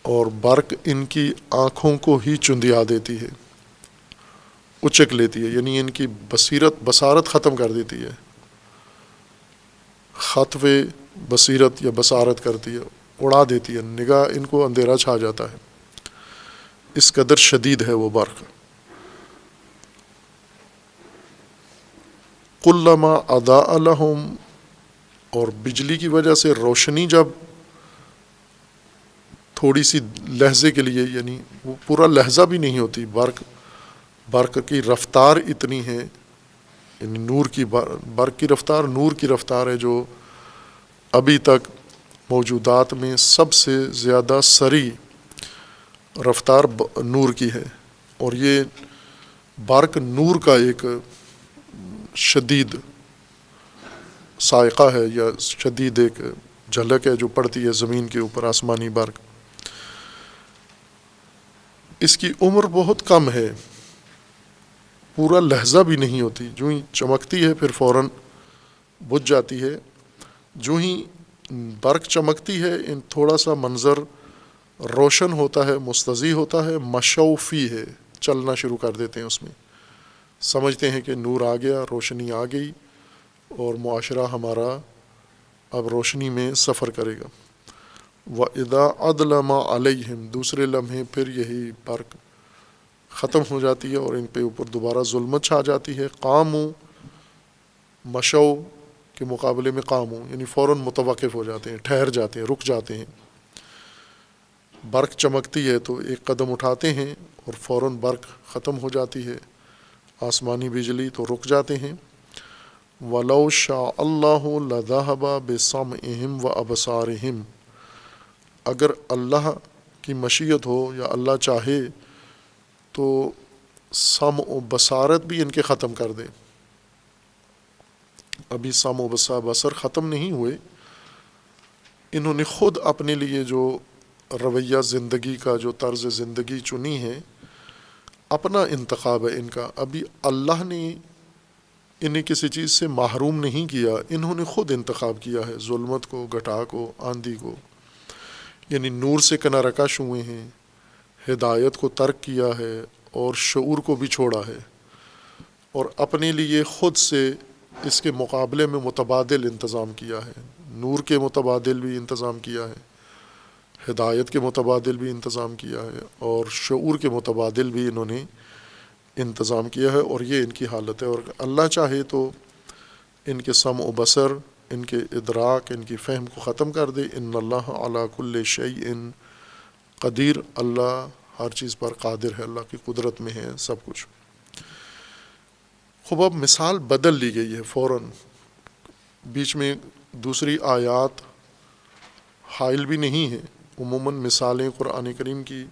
اور برق ان کی آنکھوں کو ہی چندیا دیتی ہے، اچک لیتی ہے، یعنی ان کی بصارت ختم کر دیتی ہے، خطف بصیرت یا بصارت کرتی ہے، اڑا دیتی ہے، نگاہ ان کو اندھیرا چھا جاتا ہے، اس قدر شدید ہے وہ برق۔ کلما اضاء لہم، اور بجلی کی وجہ سے روشنی جب تھوڑی سی لہجے کے لیے، یعنی وہ پورا لہجہ بھی نہیں ہوتی، برق کی رفتار اتنی ہے، یعنی برق کی رفتار نور کی رفتار ہے، جو ابھی تک موجودات میں سب سے زیادہ سریع رفتار نور کی ہے، اور یہ برق نور کا ایک شدید سائقہ ہے، یا شدید ایک جھلک ہے جو پڑتی ہے زمین کے اوپر، آسمانی برق۔ اس کی عمر بہت کم ہے، پورا لہجہ بھی نہیں ہوتی، جو ہی چمکتی ہے پھر فوراً بجھ جاتی ہے۔ جو ہی برق چمکتی ہے، ان تھوڑا سا منظر روشن ہوتا ہے، مستضیع ہوتا ہے، مشوفی ہے، چلنا شروع کر دیتے ہیں اس میں، سمجھتے ہیں کہ نور آ گیا، روشنی آ گئی، اور معاشرہ ہمارا اب روشنی میں سفر کرے گا۔ وَإِذَا أَظْلَمَ عَلَيْهِمْ، دوسرے لمحے پھر یہی برق ختم ہو جاتی ہے اور ان پہ اوپر دوبارہ ظلمت چھا جاتی ہے۔ قاموا، مشو کے مقابلے میں قاموا، یعنی فوراً متوقف ہو جاتے ہیں، ٹھہر جاتے ہیں، رک جاتے ہیں۔ برق چمکتی ہے تو ایک قدم اٹھاتے ہیں اور فوراً برق ختم ہو جاتی ہے، آسمانی بجلی، تو رک جاتے ہیں۔ وَلَوْ شَاءَ اللَّهُ لَذَهَبَ بِسَمْعِهِمْ وَأَبْصَارِهِمْ، اگر اللہ کی مشیت ہو یا اللہ چاہے تو سمع و بصارت بھی ان کے ختم کر دے۔ ابھی سمع و بصر ختم نہیں ہوئے، انہوں نے خود اپنے لیے جو رویہ زندگی کا، جو طرز زندگی چنی ہے، اپنا انتخاب ہے ان کا، ابھی اللہ نے انہیں کسی چیز سے محروم نہیں کیا، انہوں نے خود انتخاب کیا ہے، ظلمت کو، گھٹا کو، آندھی کو، یعنی نور سے کنارہ کش ہوئے ہیں، ہدایت کو ترک کیا ہے اور شعور کو بھی چھوڑا ہے، اور اپنے لیے خود سے اس کے مقابلے میں متبادل انتظام کیا ہے، نور کے متبادل بھی انتظام کیا ہے، ہدایت کے متبادل بھی انتظام کیا ہے، اور شعور کے متبادل بھی انہوں نے انتظام کیا ہے، اور یہ ان کی حالت ہے۔ اور اللہ چاہے تو ان کے سمع و بصر، ان کے ادراک، ان کی فہم کو ختم کر دے۔ ان اللہ علی کل شیء قدیر، اللہ ہر چیز پر قادر ہے، اللہ کی قدرت میں ہے سب کچھ۔ خوب اب مثال بدل لی گئی ہے فوراً، بیچ میں دوسری آیات حائل بھی نہیں ہے۔ عموماً مثالیں قرآن کریم کی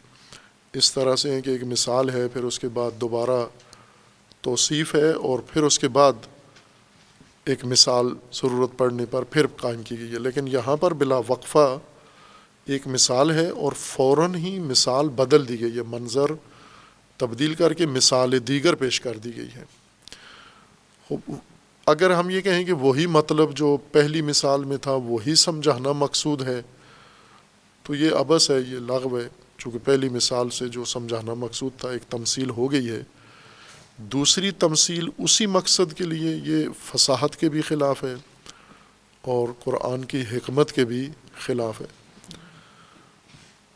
اس طرح سے ہیں کہ ایک مثال ہے، پھر اس کے بعد دوبارہ توصیف ہے، اور پھر اس کے بعد ایک مثال ضرورت پڑنے پر پھر قائم کی گئی ہے، لیکن یہاں پر بلا وقفہ ایک مثال ہے اور فوراً ہی مثال بدل دی گئی ہے، منظر تبدیل کر کے مثال دیگر پیش کر دی گئی ہے۔ اگر ہم یہ کہیں کہ وہی مطلب جو پہلی مثال میں تھا وہی سمجھانا مقصود ہے، تو یہ عبث ہے، یہ لغو ہے، چونکہ پہلی مثال سے جو سمجھانا مقصود تھا ایک تمثیل ہو گئی ہے، دوسری تمثیل اسی مقصد کے لیے یہ فصاحت کے بھی خلاف ہے اور قرآن کی حکمت کے بھی خلاف ہے۔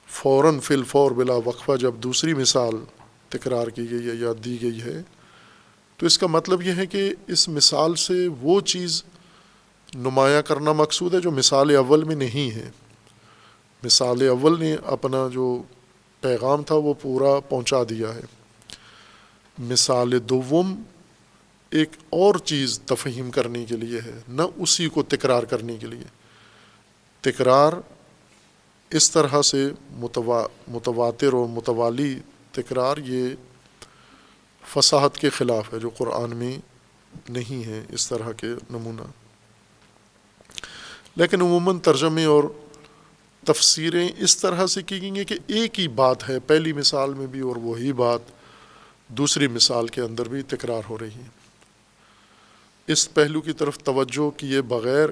فوراً فی الفور بلا وقفہ جب دوسری مثال تکرار کی گئی ہے یا دی گئی ہے، تو اس کا مطلب یہ ہے کہ اس مثال سے وہ چیز نمایاں کرنا مقصود ہے جو مثال اول میں نہیں ہے۔ مثال اول نے اپنا جو پیغام تھا وہ پورا پہنچا دیا ہے، مثال دوم ایک اور چیز تفہیم کرنے کے لیے ہے، نہ اسی کو تکرار کرنے کے لیے۔ تکرار اس طرح سے متواتر اور متوالی تکرار، یہ فصاحت کے خلاف ہے جو قرآن میں نہیں ہے اس طرح کے نمونہ۔ لیکن عموماً ترجمے اور تفسیریں اس طرح سے کی گئی ہیں کہ ایک ہی بات ہے پہلی مثال میں بھی، اور وہی بات دوسری مثال کے اندر بھی تکرار ہو رہی ہے۔ اس پہلو کی طرف توجہ کیے بغیر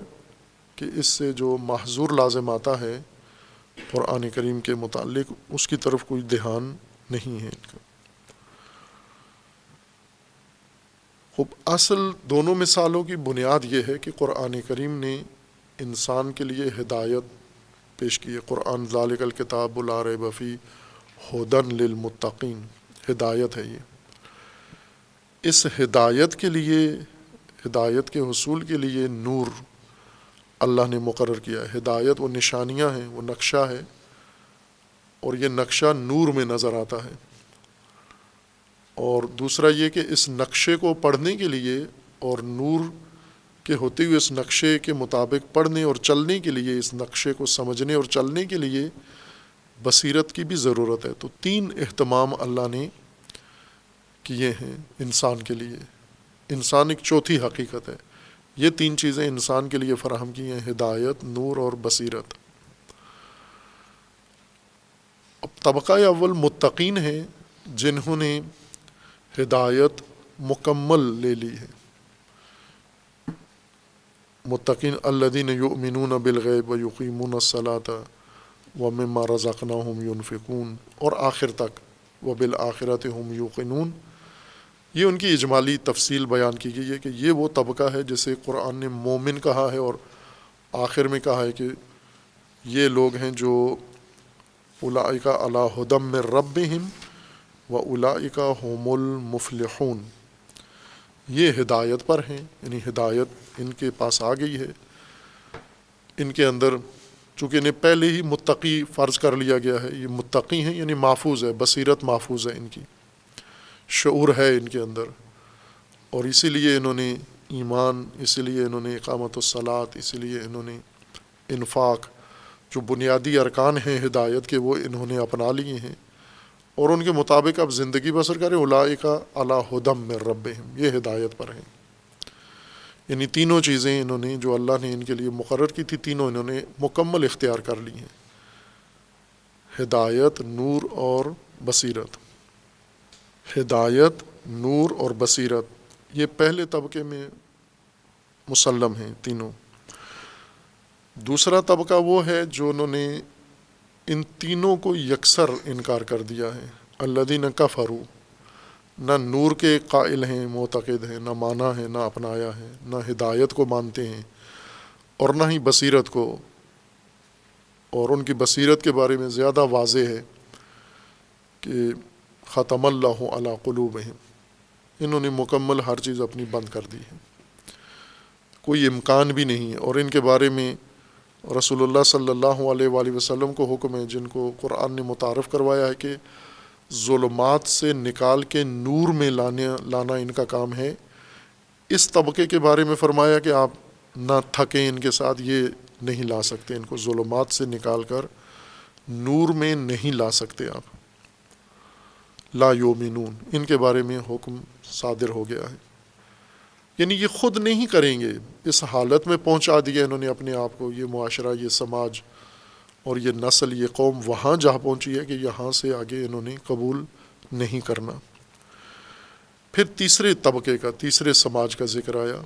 کہ اس سے جو محظور لازم آتا ہے قرآن کریم کے متعلق، اس کی طرف کوئی دھیان نہیں ہے ان کا۔ خوب اصل دونوں مثالوں کی بنیاد یہ ہے کہ قرآن کریم نے انسان کے لیے ہدایت پیش کی ہے۔ قرآن ذالک الکتاب لا ریب فیہ ھدی للمتقین، ہدایت ہے یہ۔ اس ہدایت کے لیے، ہدایت کے حصول کے لیے نور اللہ نے مقرر کیا ہے۔ ہدایت وہ نشانیاں ہیں، وہ نقشہ ہے، اور یہ نقشہ نور میں نظر آتا ہے۔ اور دوسرا یہ کہ اس نقشے کو پڑھنے کے لیے اور نور کے ہوتے ہوئے اس نقشے کے مطابق پڑھنے اور چلنے کے لیے، اس نقشے کو سمجھنے اور چلنے کے لیے بصیرت کی بھی ضرورت ہے۔ تو 3 اہتمام اللہ نے کیے ہیں انسان کے لیے۔ انسان ایک چوتھی حقیقت ہے۔ یہ 3 چیزیں انسان کے لیے فراہم کی ہیں، ہدایت، نور اور بصیرت۔ اب طبقہ اول متقین ہیں، جنہوں نے ہدایت مکمل لے لی ہے۔ متقین الذین یؤمنون بالغیب ویقیمون الصلاۃ ومما رزقناہم ینفقون، اور آخر تک وبالآخرۃ ہم یوقنون۔ یہ ان کی اجمالی تفصیل بیان کی گئی ہے کہ یہ وہ طبقہ ہے جسے قرآن نے مومن کہا ہے، اور آخر میں کہا ہے کہ یہ لوگ ہیں جو اولئک علی ھدی من ربہم واولئک ھم المفلحون، یہ ہدایت پر ہیں، یعنی ہدایت ان کے پاس آ گئی ہے۔ ان کے اندر چونکہ انہیں پہلے ہی متقی فرض کر لیا گیا ہے، یہ متقی ہیں، یعنی محفوظ ہے، بصیرت محفوظ ہے، ان کی شعور ہے ان کے اندر، اور اسی لیے انہوں نے ایمان، اسی لیے انہوں نے اقامت الصلاۃ، اسی لیے انہوں نے انفاق، جو بنیادی ارکان ہیں ہدایت کے، وہ انہوں نے اپنا لیے ہیں، اور ان کے مطابق اب زندگی بسر کریں۔ اولئک علی ھدی من ربہم، یہ ہدایت پر ہیں۔ یعنی تینوں چیزیں انہوں نے جو اللہ نے ان کے لیے مقرر کی تھی، تینوں انہوں نے مکمل اختیار کر لی ہیں، ہدایت، نور اور بصیرت۔ ہدایت، نور اور بصیرت، یہ پہلے طبقے میں مسلم ہیں تینوں۔ دوسرا طبقہ وہ ہے جو انہوں نے ان تینوں کو یکسر انکار کر دیا ہے۔ الذین کفروا، نہ نور کے قائل ہیں، معتقد ہیں، نہ مانا ہے، نہ اپنایا ہے، نہ ہدایت کو مانتے ہیں، اور نہ ہی بصیرت کو، اور ان کی بصیرت کے بارے میں زیادہ واضح ہے کہ ختم اللہ علی قلوبہم، انہوں نے مکمل ہر چیز اپنی بند کر دی ہے، کوئی امکان بھی نہیں ہے۔ اور ان کے بارے میں رسول اللہ صلی اللہ علیہ وآلہ وسلم کو حکم ہے، جن کو قرآن نے متعارف کروایا ہے کہ ظلمات سے نکال کے نور میں لانا ان کا کام ہے۔ اس طبقے کے بارے میں فرمایا کہ آپ نہ تھکیں ان کے ساتھ، یہ نہیں لا سکتے، ان کو ظلمات سے نکال کر نور میں نہیں لا سکتے آپ۔ لا یؤمنون، ان کے بارے میں حکم صادر ہو گیا ہے، یعنی یہ خود نہیں کریں گے۔ اس حالت میں پہنچا دیا انہوں نے اپنے آپ کو، یہ معاشرہ، یہ سماج اور یہ نسل، یہ قوم وہاں جا پہنچی ہے کہ یہاں سے آگے انہوں نے قبول نہیں کرنا۔ پھر تیسرے طبقے کا، تیسرے سماج کا ذکر آیا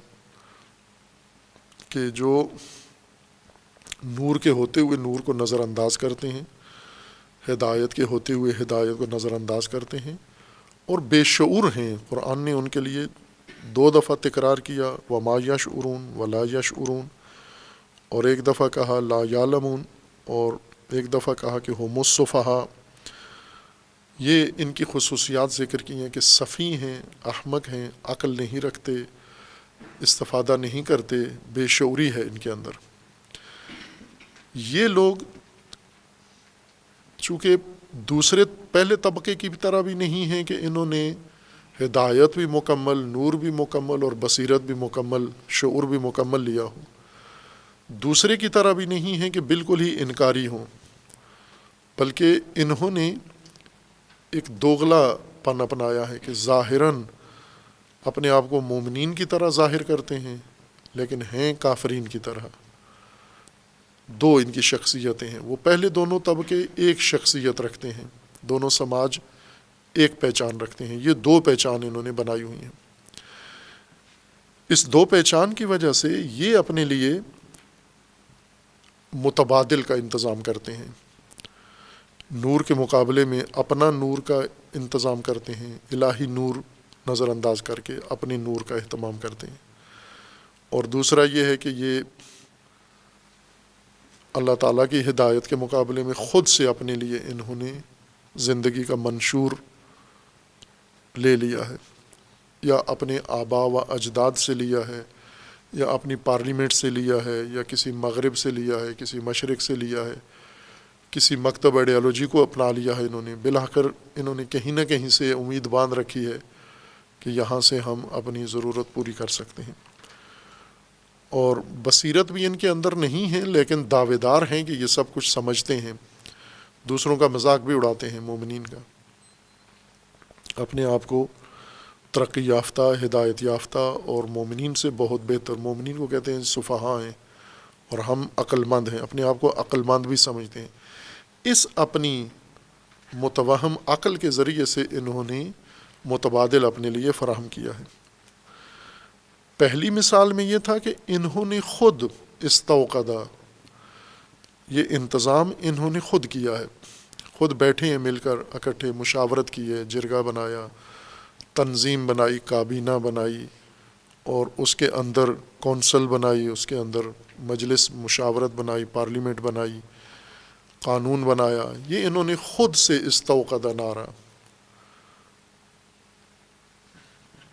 کہ جو نور کے ہوتے ہوئے نور کو نظر انداز کرتے ہیں، ہدایت کے ہوتے ہوئے ہدایت کو نظر انداز کرتے ہیں، اور بے شعور ہیں۔ قرآن نے ان کے لیے 2 دفعہ تکرار کیا، وما یشعرون ولا یشعرون، اور ایک دفعہ کہا لا یعلمون، اور ایک دفعہ کہا کہ ہم السفہاء۔ یہ ان کی خصوصیات ذکر کی ہیں کہ سفیہ ہیں، احمق ہیں، عقل نہیں رکھتے، استفادہ نہیں کرتے، بے شعوری ہے ان کے اندر۔ یہ لوگ چونکہ دوسرے پہلے طبقے کی طرح بھی نہیں ہیں کہ انہوں نے ہدایت بھی مکمل، نور بھی مکمل اور بصیرت بھی مکمل، شعور بھی مکمل لیا ہو، دوسرے کی طرح بھی نہیں ہیں کہ بالکل ہی انکاری ہوں، بلکہ انہوں نے ایک دوغلا پن اپنایا ہے کہ ظاہراً اپنے آپ کو مومنین کی طرح ظاہر کرتے ہیں لیکن ہیں کافرین کی طرح۔ 2 ان کی شخصیتیں ہیں۔ وہ پہلے دونوں طبقے ایک شخصیت رکھتے ہیں، دونوں سماج ایک پہچان رکھتے ہیں، یہ 2 پہچان انہوں نے بنائی ہوئی ہیں۔ اس 2 پہچان کی وجہ سے یہ اپنے لیے متبادل کا انتظام کرتے ہیں، نور کے مقابلے میں اپنا نور کا انتظام کرتے ہیں، الہی نور نظر انداز کر کے اپنے نور کا اہتمام کرتے ہیں۔ اور دوسرا یہ ہے کہ یہ اللہ تعالیٰ کی ہدایت کے مقابلے میں خود سے اپنے لیے انہوں نے زندگی کا منشور لے لیا ہے، یا اپنے آبا و اجداد سے لیا ہے، یا اپنی پارلیمنٹ سے لیا ہے، یا کسی مغرب سے لیا ہے، کسی مشرق سے لیا ہے، کسی مکتب آئیڈیالوجی کو اپنا لیا ہے انہوں نے۔ بالآخر انہوں نے کہیں نہ کہیں سے امید باندھ رکھی ہے کہ یہاں سے ہم اپنی ضرورت پوری کر سکتے ہیں، اور بصیرت بھی ان کے اندر نہیں ہے، لیکن دعوے دار ہیں کہ یہ سب کچھ سمجھتے ہیں، دوسروں کا مذاق بھی اڑاتے ہیں، مومنین کا، اپنے آپ کو ترقی یافتہ، ہدایت یافتہ اور مومنین سے بہت بہتر، مومنین کو کہتے ہیں سفہاء ہیں، اور ہم عقل مند ہیں، اپنے آپ کو عقل مند بھی سمجھتے ہیں۔ اس اپنی متوہم عقل کے ذریعے سے انہوں نے متبادل اپنے لیے فراہم کیا ہے۔ پہلی مثال میں یہ تھا کہ انہوں نے خود استوقدہ، یہ انتظام انہوں نے خود کیا ہے، خود بیٹھے ہیں مل کر، اکٹھے مشاورت کی ہے، جرگہ بنایا، تنظیم بنائی، کابینہ بنائی، اور اس کے اندر کونسل بنائی، اس کے اندر مجلس مشاورت بنائی، پارلیمنٹ بنائی، قانون بنایا۔ یہ انہوں نے خود سے استوقدہ نارا،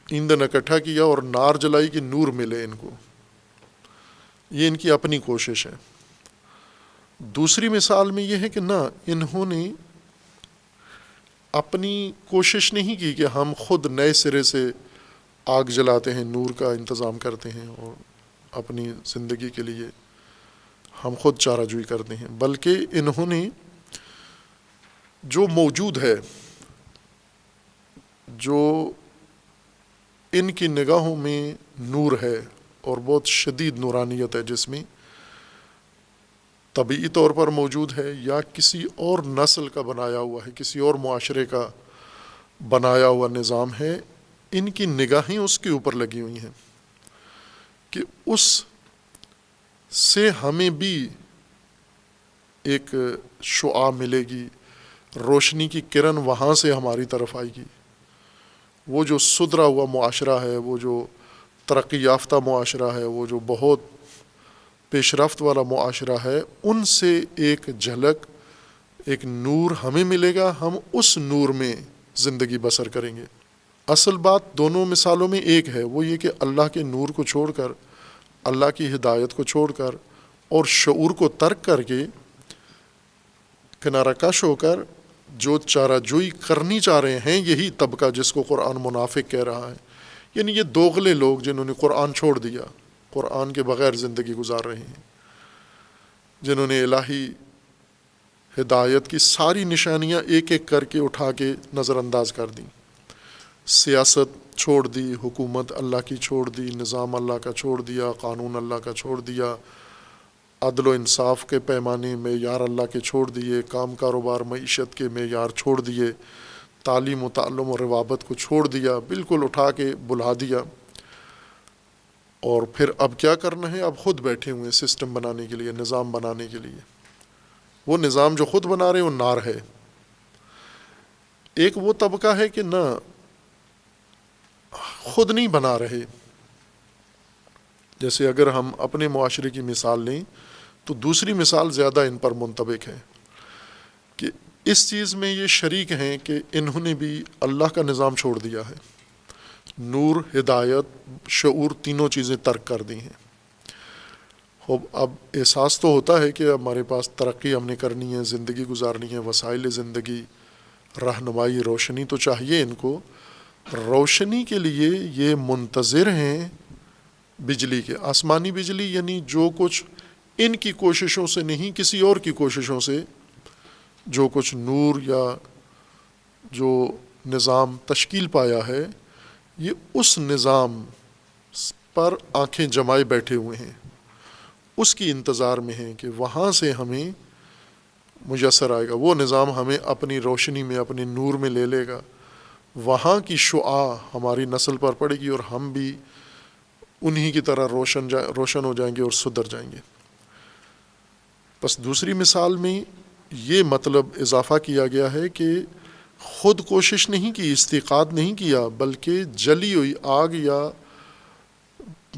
ایندھن اکٹھا کیا اور نار جلائی کہ نور ملے ان کو، یہ ان کی اپنی کوشش ہے۔ دوسری مثال میں یہ ہے کہ نہ، انہوں نے اپنی کوشش نہیں کی کہ ہم خود نئے سرے سے آگ جلاتے ہیں، نور کا انتظام کرتے ہیں اور اپنی زندگی کے لیے ہم خود چارہ جوئی کرتے ہیں، بلکہ انہوں نے جو موجود ہے، جو ان کی نگاہوں میں نور ہے اور بہت شدید نورانیت ہے، جس میں طبعی طور پر موجود ہے یا کسی اور نسل کا بنایا ہوا ہے، کسی اور معاشرے کا بنایا ہوا نظام ہے، ان کی نگاہیں اس کے اوپر لگی ہوئی ہیں کہ اس سے ہمیں بھی ایک شعاع ملے گی، روشنی کی کرن وہاں سے ہماری طرف آئے گی۔ وہ جو سدھرا ہوا معاشرہ ہے، وہ جو ترقی یافتہ معاشرہ ہے، وہ جو بہت پیش رفت والا معاشرہ ہے، ان سے ایک جھلک، ایک نور ہمیں ملے گا، ہم اس نور میں زندگی بسر کریں گے۔ اصل بات دونوں مثالوں میں ایک ہے، وہ یہ کہ اللہ کے نور کو چھوڑ کر، اللہ کی ہدایت کو چھوڑ کر اور شعور کو ترک کر کے، کنارہ کش ہو کر جو چارہ جوئی کرنی چاہ رہے ہیں، یہی طبقہ جس کو قرآن منافق کہہ رہا ہے، یعنی یہ دوغلے لوگ جنہوں نے قرآن چھوڑ دیا، قرآن کے بغیر زندگی گزار رہے ہیں، جنہوں نے الہی ہدایت کی ساری نشانیاں ایک ایک کر کے اٹھا کے نظر انداز کر دیں، سیاست چھوڑ دی، حکومت اللہ کی چھوڑ دی، نظام اللہ کا چھوڑ دیا، قانون اللہ کا چھوڑ دیا، عدل و انصاف کے پیمانے معیار اللہ کے چھوڑ دیے، کام کاروبار معیشت کے معیار چھوڑ دیے، تعلیم و تعلم و روابط کو چھوڑ دیا، بالکل اٹھا کے بلا دیا، اور پھر اب کیا کرنا ہے؟ اب خود بیٹھے ہوئے سسٹم بنانے کے لیے، نظام بنانے کے لیے۔ وہ نظام جو خود بنا رہے ہیں وہ نار ہے۔ ایک وہ طبقہ ہے کہ نہ، خود نہیں بنا رہے۔ جیسے اگر ہم اپنے معاشرے کی مثال لیں تو دوسری مثال زیادہ ان پر منطبق ہے کہ اس چیز میں یہ شریک ہیں کہ انہوں نے بھی اللہ کا نظام چھوڑ دیا ہے، نور، ہدایت، شعور، تینوں چیزیں ترک کر دی ہیں۔ اب احساس تو ہوتا ہے کہ ہمارے پاس ترقی ہم نے کرنی ہے، زندگی گزارنی ہے، وسائل زندگی، رہنمائی، روشنی تو چاہیے ان کو۔ روشنی کے لیے یہ منتظر ہیں بجلی کے، آسمانی بجلی، یعنی جو کچھ ان کی کوششوں سے نہیں، کسی اور کی کوششوں سے جو کچھ نور یا جو نظام تشکیل پایا ہے، یہ اس نظام پر آنکھیں جمائے بیٹھے ہوئے ہیں، اس کی انتظار میں ہیں کہ وہاں سے ہمیں میسر آئے گا، وہ نظام ہمیں اپنی روشنی میں، اپنے نور میں لے لے گا، وہاں کی شعاع ہماری نسل پر پڑے گی اور ہم بھی انہی کی طرح روشن ہو جائیں گے اور سدھر جائیں گے۔ بس دوسری مثال میں یہ مطلب اضافہ کیا گیا ہے کہ خود کوشش نہیں کی، استقاد نہیں کیا، بلکہ جلی ہوئی آگ یا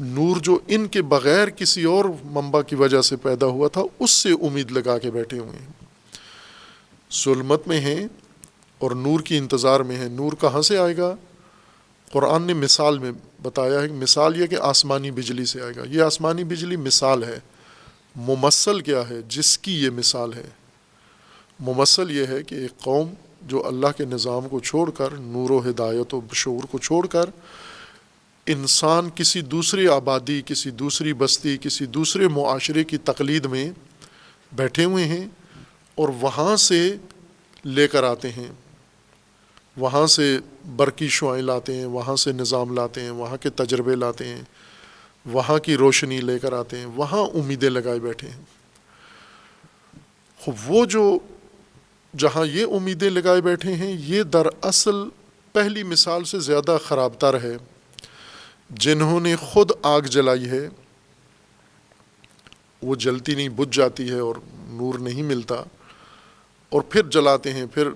نور جو ان کے بغیر کسی اور منبع کی وجہ سے پیدا ہوا تھا اس سے امید لگا کے بیٹھے ہوئے ہیں، ظلمت میں ہیں اور نور کی انتظار میں ہیں۔ نور کہاں سے آئے گا؟ قرآن نے مثال میں بتایا ہے، مثال یہ کہ آسمانی بجلی سے آئے گا۔ یہ آسمانی بجلی مثال ہے، ممثل کیا ہے؟ جس کی یہ مثال ہے، ممثل یہ ہے کہ ایک قوم جو اللہ کے نظام کو چھوڑ کر، نور و ہدایت و شعور کو چھوڑ کر، انسان کسی دوسری آبادی، کسی دوسری بستی، کسی دوسرے معاشرے کی تقلید میں بیٹھے ہوئے ہیں اور وہاں سے لے کر آتے ہیں، وہاں سے برقی شعاعیں لاتے ہیں، وہاں سے نظام لاتے ہیں، وہاں کے تجربے لاتے ہیں، وہاں کی روشنی لے کر آتے ہیں، وہاں امیدیں لگائے بیٹھے ہیں۔ وہ جو جہاں یہ امیدیں لگائے بیٹھے ہیں، یہ دراصل پہلی مثال سے زیادہ خراب تر ہے۔ جنہوں نے خود آگ جلائی ہے، وہ جلتی نہیں، بجھ جاتی ہے اور نور نہیں ملتا، اور پھر جلاتے ہیں، پھر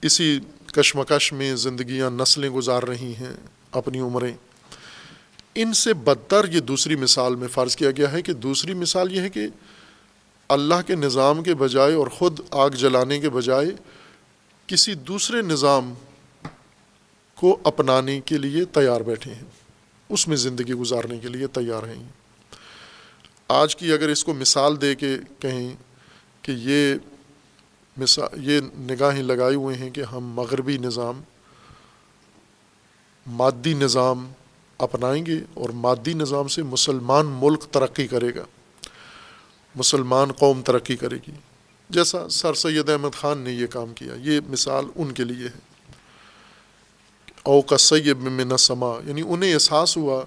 اسی کشمکش میں زندگیاں، نسلیں گزار رہی ہیں اپنی عمریں۔ ان سے بدتر یہ دوسری مثال میں فرض کیا گیا ہے کہ دوسری مثال یہ ہے کہ اللہ کے نظام کے بجائے اور خود آگ جلانے کے بجائے کسی دوسرے نظام کو اپنانے کے لیے تیار بیٹھے ہیں، اس میں زندگی گزارنے کے لیے تیار ہیں۔ آج کی اگر اس کو مثال دے کے کہیں کہ یہ نگاہیں لگائے ہوئے ہیں کہ ہم مغربی نظام، مادی نظام اپنائیں گے اور مادی نظام سے مسلمان ملک ترقی کرے گا، مسلمان قوم ترقی کرے گی، جیسا سر سید احمد خان نے یہ کام کیا، یہ مثال ان کے لیے ہے۔ او کالصیب من السماء، یعنی انہیں احساس ہوا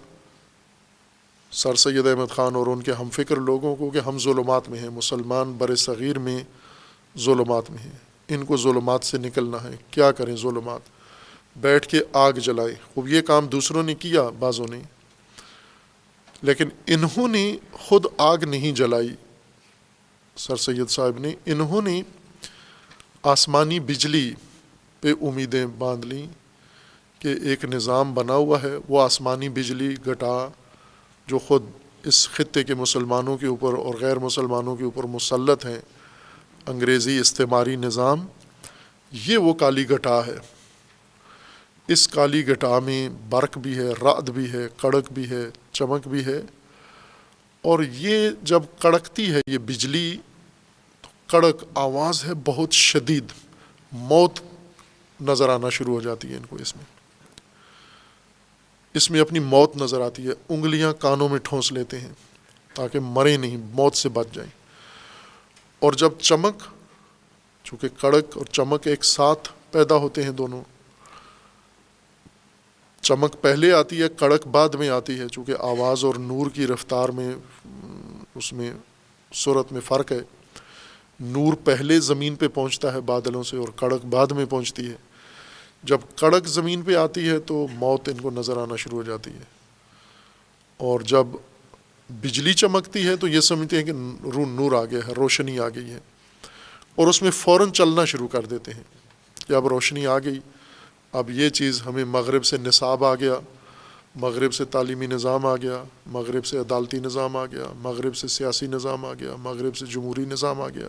سر سید احمد خان اور ان کے ہم فکر لوگوں کو کہ ہم ظلمات میں ہیں، مسلمان بر صغیر میں ظلمات میں ہیں، ان کو ظلمات سے نکلنا ہے۔ کیا کریں؟ ظلمات بیٹھ کے آگ جلائے۔ خوب یہ کام دوسروں نے کیا، بعضوں نے، لیکن انہوں نے خود آگ نہیں جلائی۔ سر سید صاحب نے، انہوں نے آسمانی بجلی پہ امیدیں باندھ لیں کہ ایک نظام بنا ہوا ہے، وہ آسمانی بجلی گھٹا جو خود اس خطے کے مسلمانوں کے اوپر اور غیر مسلمانوں کے اوپر مسلط ہیں، انگریزی استعماری نظام، یہ وہ کالی گھٹا ہے۔ اس کالی گھٹا میں برق بھی ہے، رعد بھی ہے، کڑک بھی ہے، چمک بھی ہے، اور یہ جب کڑکتی ہے یہ بجلی، کڑک آواز ہے بہت شدید، موت نظر آنا شروع ہو جاتی ہے ان کو، اس میں اپنی موت نظر آتی ہے، انگلیاں کانوں میں ٹھونس لیتے ہیں تاکہ مرے نہیں، موت سے بچ جائیں۔ اور جب چمک، چونکہ کڑک اور چمک ایک ساتھ پیدا ہوتے ہیں دونوں، چمک پہلے آتی ہے، کڑک بعد میں آتی ہے، چونکہ آواز اور نور کی رفتار میں، اس میں سرعت میں فرق ہے۔ نور پہلے زمین پہ پہنچتا ہے بادلوں سے اور کڑک بعد میں پہنچتی ہے۔ جب کڑک زمین پہ آتی ہے تو موت ان کو نظر آنا شروع ہو جاتی ہے، اور جب بجلی چمکتی ہے تو یہ سمجھتے ہیں کہ نور آ گیا ہے، روشنی آ گئی ہے، اور اس میں فوراً چلنا شروع کر دیتے ہیں کہ اب روشنی آ گئی، اب یہ چیز ہمیں مغرب سے نصاب آ گیا، مغرب سے تعلیمی نظام آ گیا، مغرب سے عدالتی نظام آ گیا، مغرب سے سیاسی نظام آ گیا، مغرب سے جمہوری نظام آ گیا۔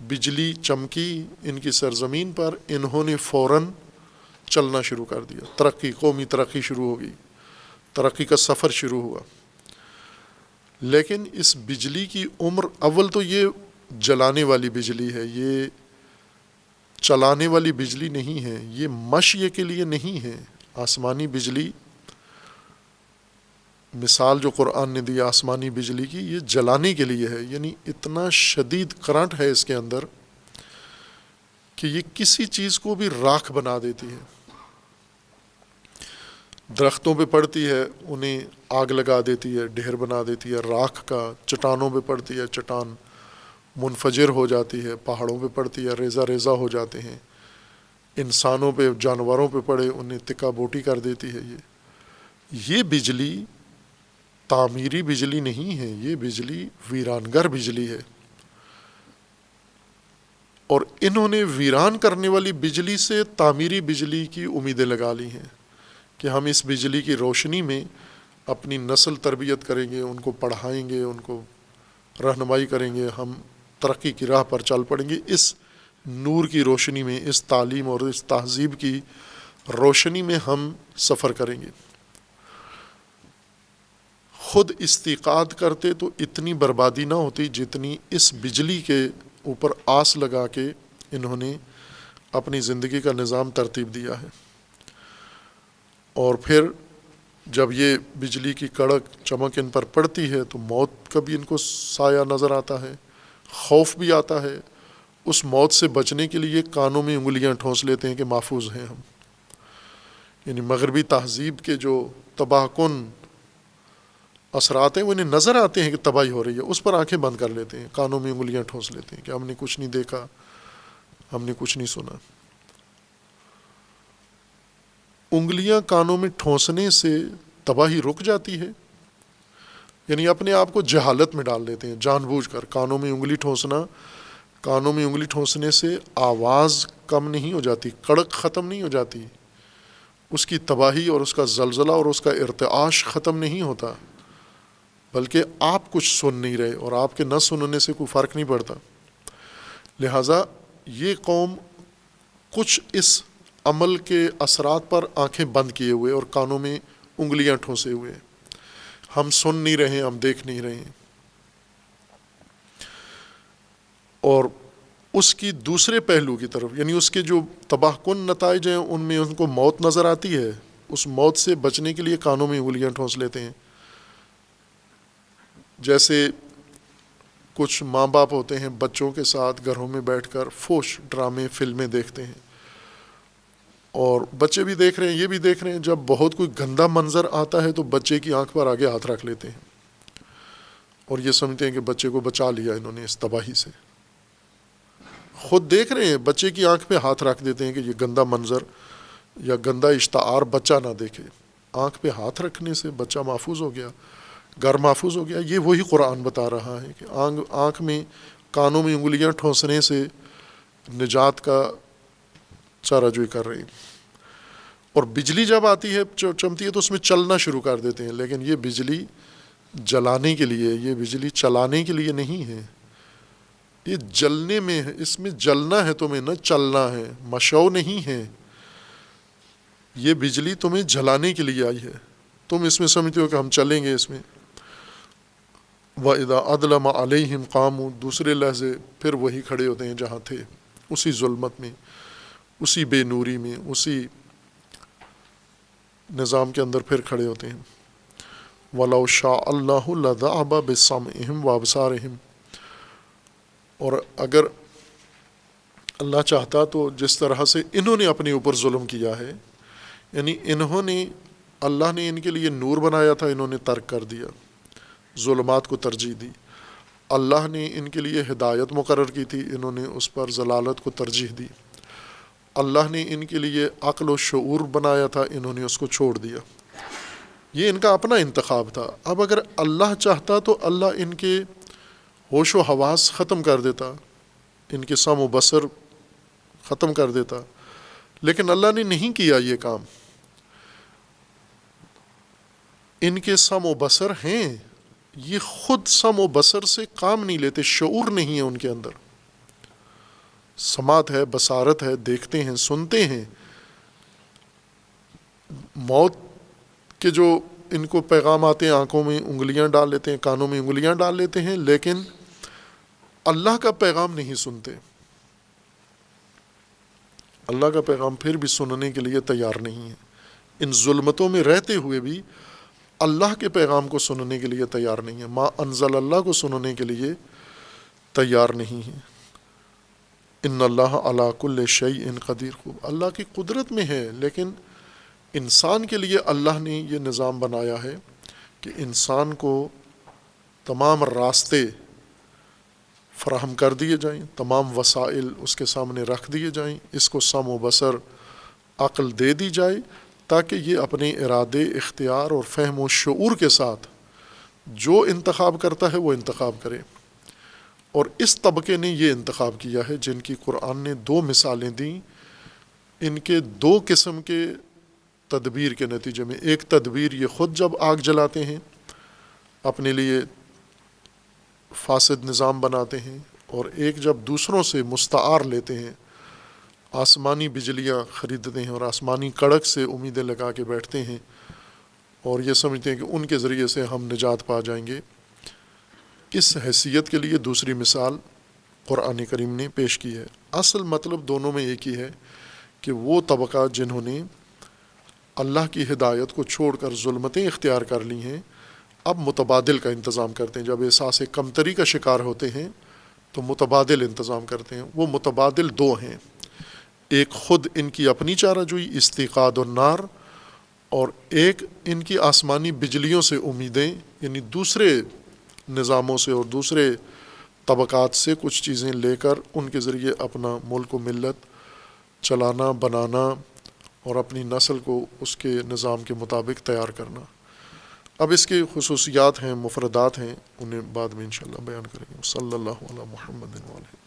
بجلی چمکی ان کی سرزمین پر، انہوں نے فوراً چلنا شروع کر دیا، ترقی، قومی ترقی شروع ہو گئی، ترقی کا سفر شروع ہوا۔ لیکن اس بجلی کی عمر، اول تو یہ جلانے والی بجلی ہے، یہ چلانے والی بجلی نہیں ہے، یہ مشی کے لیے نہیں ہے۔ آسمانی بجلی، مثال جو قرآن نے دی آسمانی بجلی کی، یہ جلانے کے لیے ہے، یعنی اتنا شدید کرنٹ ہے اس کے اندر کہ یہ کسی چیز کو بھی راکھ بنا دیتی ہے۔ درختوں پہ پڑتی ہے، انہیں آگ لگا دیتی ہے، ڈھیر بنا دیتی ہے راکھ کا۔ چٹانوں پہ پڑتی ہے، چٹان منفجر ہو جاتی ہے، پہاڑوں پہ پڑتی ہے، ریزہ ریزہ ہو جاتے ہیں، انسانوں پہ، جانوروں پہ پڑے انہیں تکا بوٹی کر دیتی ہے۔ یہ بجلی تعمیری بجلی نہیں ہے، یہ بجلی ویرانگر بجلی ہے، اور انہوں نے ویران کرنے والی بجلی سے تعمیری بجلی کی امیدیں لگا لی ہیں کہ ہم اس بجلی کی روشنی میں اپنی نسل تربیت کریں گے، ان کو پڑھائیں گے، ان کو رہنمائی کریں گے، ہم ترقی کی راہ پر چل پڑیں گے۔ اس نور کی روشنی میں، اس تعلیم اور اس تہذیب کی روشنی میں ہم سفر کریں گے۔ خود استیقاظ کرتے تو اتنی بربادی نہ ہوتی جتنی اس بجلی کے اوپر آس لگا کے انہوں نے اپنی زندگی کا نظام ترتیب دیا ہے۔ اور پھر جب یہ بجلی کی کڑک چمک ان پر پڑتی ہے تو موت کا بھی ان کو سایہ نظر آتا ہے، خوف بھی آتا ہے۔ اس موت سے بچنے کے لیے کانوں میں انگلیاں ٹھونس لیتے ہیں کہ محفوظ ہیں ہم۔ یعنی مغربی تہذیب کے جو تباہ کن اثرات ہیں وہ انہیں نظر آتے ہیں کہ تباہی ہو رہی ہے، اس پر آنکھیں بند کر لیتے ہیں، کانوں میں انگلیاں ٹھونس لیتے ہیں کہ ہم نے کچھ نہیں دیکھا، ہم نے کچھ نہیں سنا۔ انگلیاں کانوں میں ٹھونسنے سے تباہی رک جاتی ہے، یعنی اپنے آپ کو جہالت میں ڈال دیتے ہیں جان بوجھ کر۔ کانوں میں انگلی ٹھونسنا، کانوں میں انگلی ٹھونسنے سے آواز کم نہیں ہو جاتی، کڑک ختم نہیں ہو جاتی، اس کی تباہی اور اس کا زلزلہ اور اس کا ارتعاش ختم نہیں ہوتا، بلکہ آپ کچھ سن نہیں رہے اور آپ کے نہ سننے سے کوئی فرق نہیں پڑتا۔ لہٰذا یہ قوم کچھ اس عمل کے اثرات پر آنکھیں بند کیے ہوئے اور کانوں میں انگلیاں ٹھونسے ہوئے، ہم سن نہیں رہے، ہم دیکھ نہیں رہے۔ اور اس کی دوسرے پہلو کی طرف، یعنی اس کے جو تباہ کن نتائج ہیں ان میں ان کو موت نظر آتی ہے، اس موت سے بچنے کے لیے کانوں میں انگلیاں ٹھونس لیتے ہیں۔ جیسے کچھ ماں باپ ہوتے ہیں بچوں کے ساتھ گھروں میں بیٹھ کر فوش ڈرامے فلمیں دیکھتے ہیں، اور بچے بھی دیکھ رہے ہیں، یہ بھی دیکھ رہے ہیں۔ جب بہت کوئی گندا منظر آتا ہے تو بچے کی آنکھ پر آگے ہاتھ رکھ لیتے ہیں اور یہ سمجھتے ہیں کہ بچے کو بچا لیا انہوں نے اس تباہی سے۔ خود دیکھ رہے ہیں، بچے کی آنکھ پہ ہاتھ رکھ دیتے ہیں کہ یہ گندا منظر یا گندا اشتہار بچہ نہ دیکھے۔ آنکھ پہ ہاتھ رکھنے سے بچہ محفوظ ہو گیا، گھر محفوظ ہو گیا۔ یہ وہی قرآن بتا رہا ہے کہ آنکھ میں، کانوں میں انگلیاں ٹھونسنے سے نجات کا چارہ جوئی کر رہے ہیں۔ اور بجلی جب آتی ہے، چمتی ہے، تو اس میں چلنا شروع کر دیتے ہیں، لیکن یہ بجلی جلانے کے لیے، یہ بجلی چلانے کے لیے نہیں ہے، یہ جلنے میں ہے، اس میں جلنا ہے تمہیں، نہ چلنا ہے، مشو نہیں ہے۔ یہ بجلی تمہیں جلانے کے لیے آئی ہے، تم اس میں سمجھتے ہو کہ ہم چلیں گے اس میں۔ وَإِذَا أَظْلَمَ عَلَيْهِمْ قَامُوا، دوسرے لحظے پھر وہی کھڑے ہوتے ہیں جہاں تھے، اسی ظلمت میں، اسی بے نوری میں، اسی نظام کے اندر پھر کھڑے ہوتے ہیں۔ وَلَوْ شَاءَ اللَّهُ لَذَهَبَ بِسَمْعِهِمْ وَأَبْصَارِهِمْ، اور اگر اللہ چاہتا تو جس طرح سے انہوں نے اپنے اوپر ظلم کیا ہے، یعنی انہوں نے، اللہ نے ان کے لیے نور بنایا تھا، انہوں نے ترک کر دیا، ظلمات کو ترجیح دی۔ اللہ نے ان کے لیے ہدایت مقرر کی تھی، انہوں نے اس پر ضلالت کو ترجیح دی۔ اللہ نے ان کے لیے عقل و شعور بنایا تھا، انہوں نے اس کو چھوڑ دیا۔ یہ ان کا اپنا انتخاب تھا۔ اب اگر اللہ چاہتا تو اللہ ان کے ہوش و حواس ختم کر دیتا، ان کے سم و بصر ختم کر دیتا، لیکن اللہ نے نہیں کیا یہ کام۔ ان کے سم و بصر ہیں، یہ خود سم و بصر سے کام نہیں لیتے، شعور نہیں ہے ان کے اندر، سماعت ہے، بصارت ہے، دیکھتے ہیں، سنتے ہیں۔ موت کے جو ان کو پیغام آتے ہیں، آنکھوں میں انگلیاں ڈال لیتے ہیں، کانوں میں انگلیاں ڈال لیتے ہیں، لیکن اللہ کا پیغام نہیں سنتے۔ اللہ کا پیغام پھر بھی سننے کے لیے تیار نہیں ہے، ان ظلمتوں میں رہتے ہوئے بھی اللہ کے پیغام کو سننے کے لیے تیار نہیں ہے، ما انزل اللہ کو سننے کے لیے تیار نہیں ہے۔ ان اللہ علی کل شیء قدیر، خوب اللہ کی قدرت میں ہے، لیکن انسان کے لیے اللہ نے یہ نظام بنایا ہے کہ انسان کو تمام راستے فراہم کر دیے جائیں، تمام وسائل اس کے سامنے رکھ دیے جائیں، اس کو سم و بصر، عقل دے دی جائے، تاکہ یہ اپنے ارادے، اختیار اور فہم و شعور کے ساتھ جو انتخاب کرتا ہے وہ انتخاب کرے۔ اور اس طبقے نے یہ انتخاب کیا ہے جن کی قرآن نے 2 مثالیں دیں، ان کے 2 قسم کے تدبیر کے نتیجے میں. ایک تدبیر یہ خود جب آگ جلاتے ہیں، اپنے لیے فاسد نظام بناتے ہیں، اور ایک جب دوسروں سے مستعار لیتے ہیں، آسمانی بجلیاں خریدتے ہیں اور آسمانی کڑک سے امیدیں لگا کے بیٹھتے ہیں اور یہ سمجھتے ہیں کہ ان کے ذریعے سے ہم نجات پا جائیں گے. کس حیثیت کے لیے دوسری مثال قرآن کریم نے پیش کی ہے. اصل مطلب دونوں میں ایک ہی ہے کہ وہ طبقات جنہوں نے اللہ کی ہدایت کو چھوڑ کر ظلمتیں اختیار کر لی ہیں، اب متبادل کا انتظام کرتے ہیں. جب احساس کمتری کا شکار ہوتے ہیں تو متبادل انتظام کرتے ہیں. وہ متبادل دو ہیں، ایک خود ان کی اپنی چارہ جوئی استیقاظ النار، اور ایک ان کی آسمانی بجلیوں سے امیدیں، یعنی دوسرے نظاموں سے اور دوسرے طبقات سے کچھ چیزیں لے کر ان کے ذریعے اپنا ملک و ملت چلانا، بنانا اور اپنی نسل کو اس کے نظام کے مطابق تیار کرنا. اب اس کی خصوصیات ہیں، مفردات ہیں، انہیں بعد میں انشاءاللہ بیان کریں گے. صلی اللہ علیہ محمد وعلیہ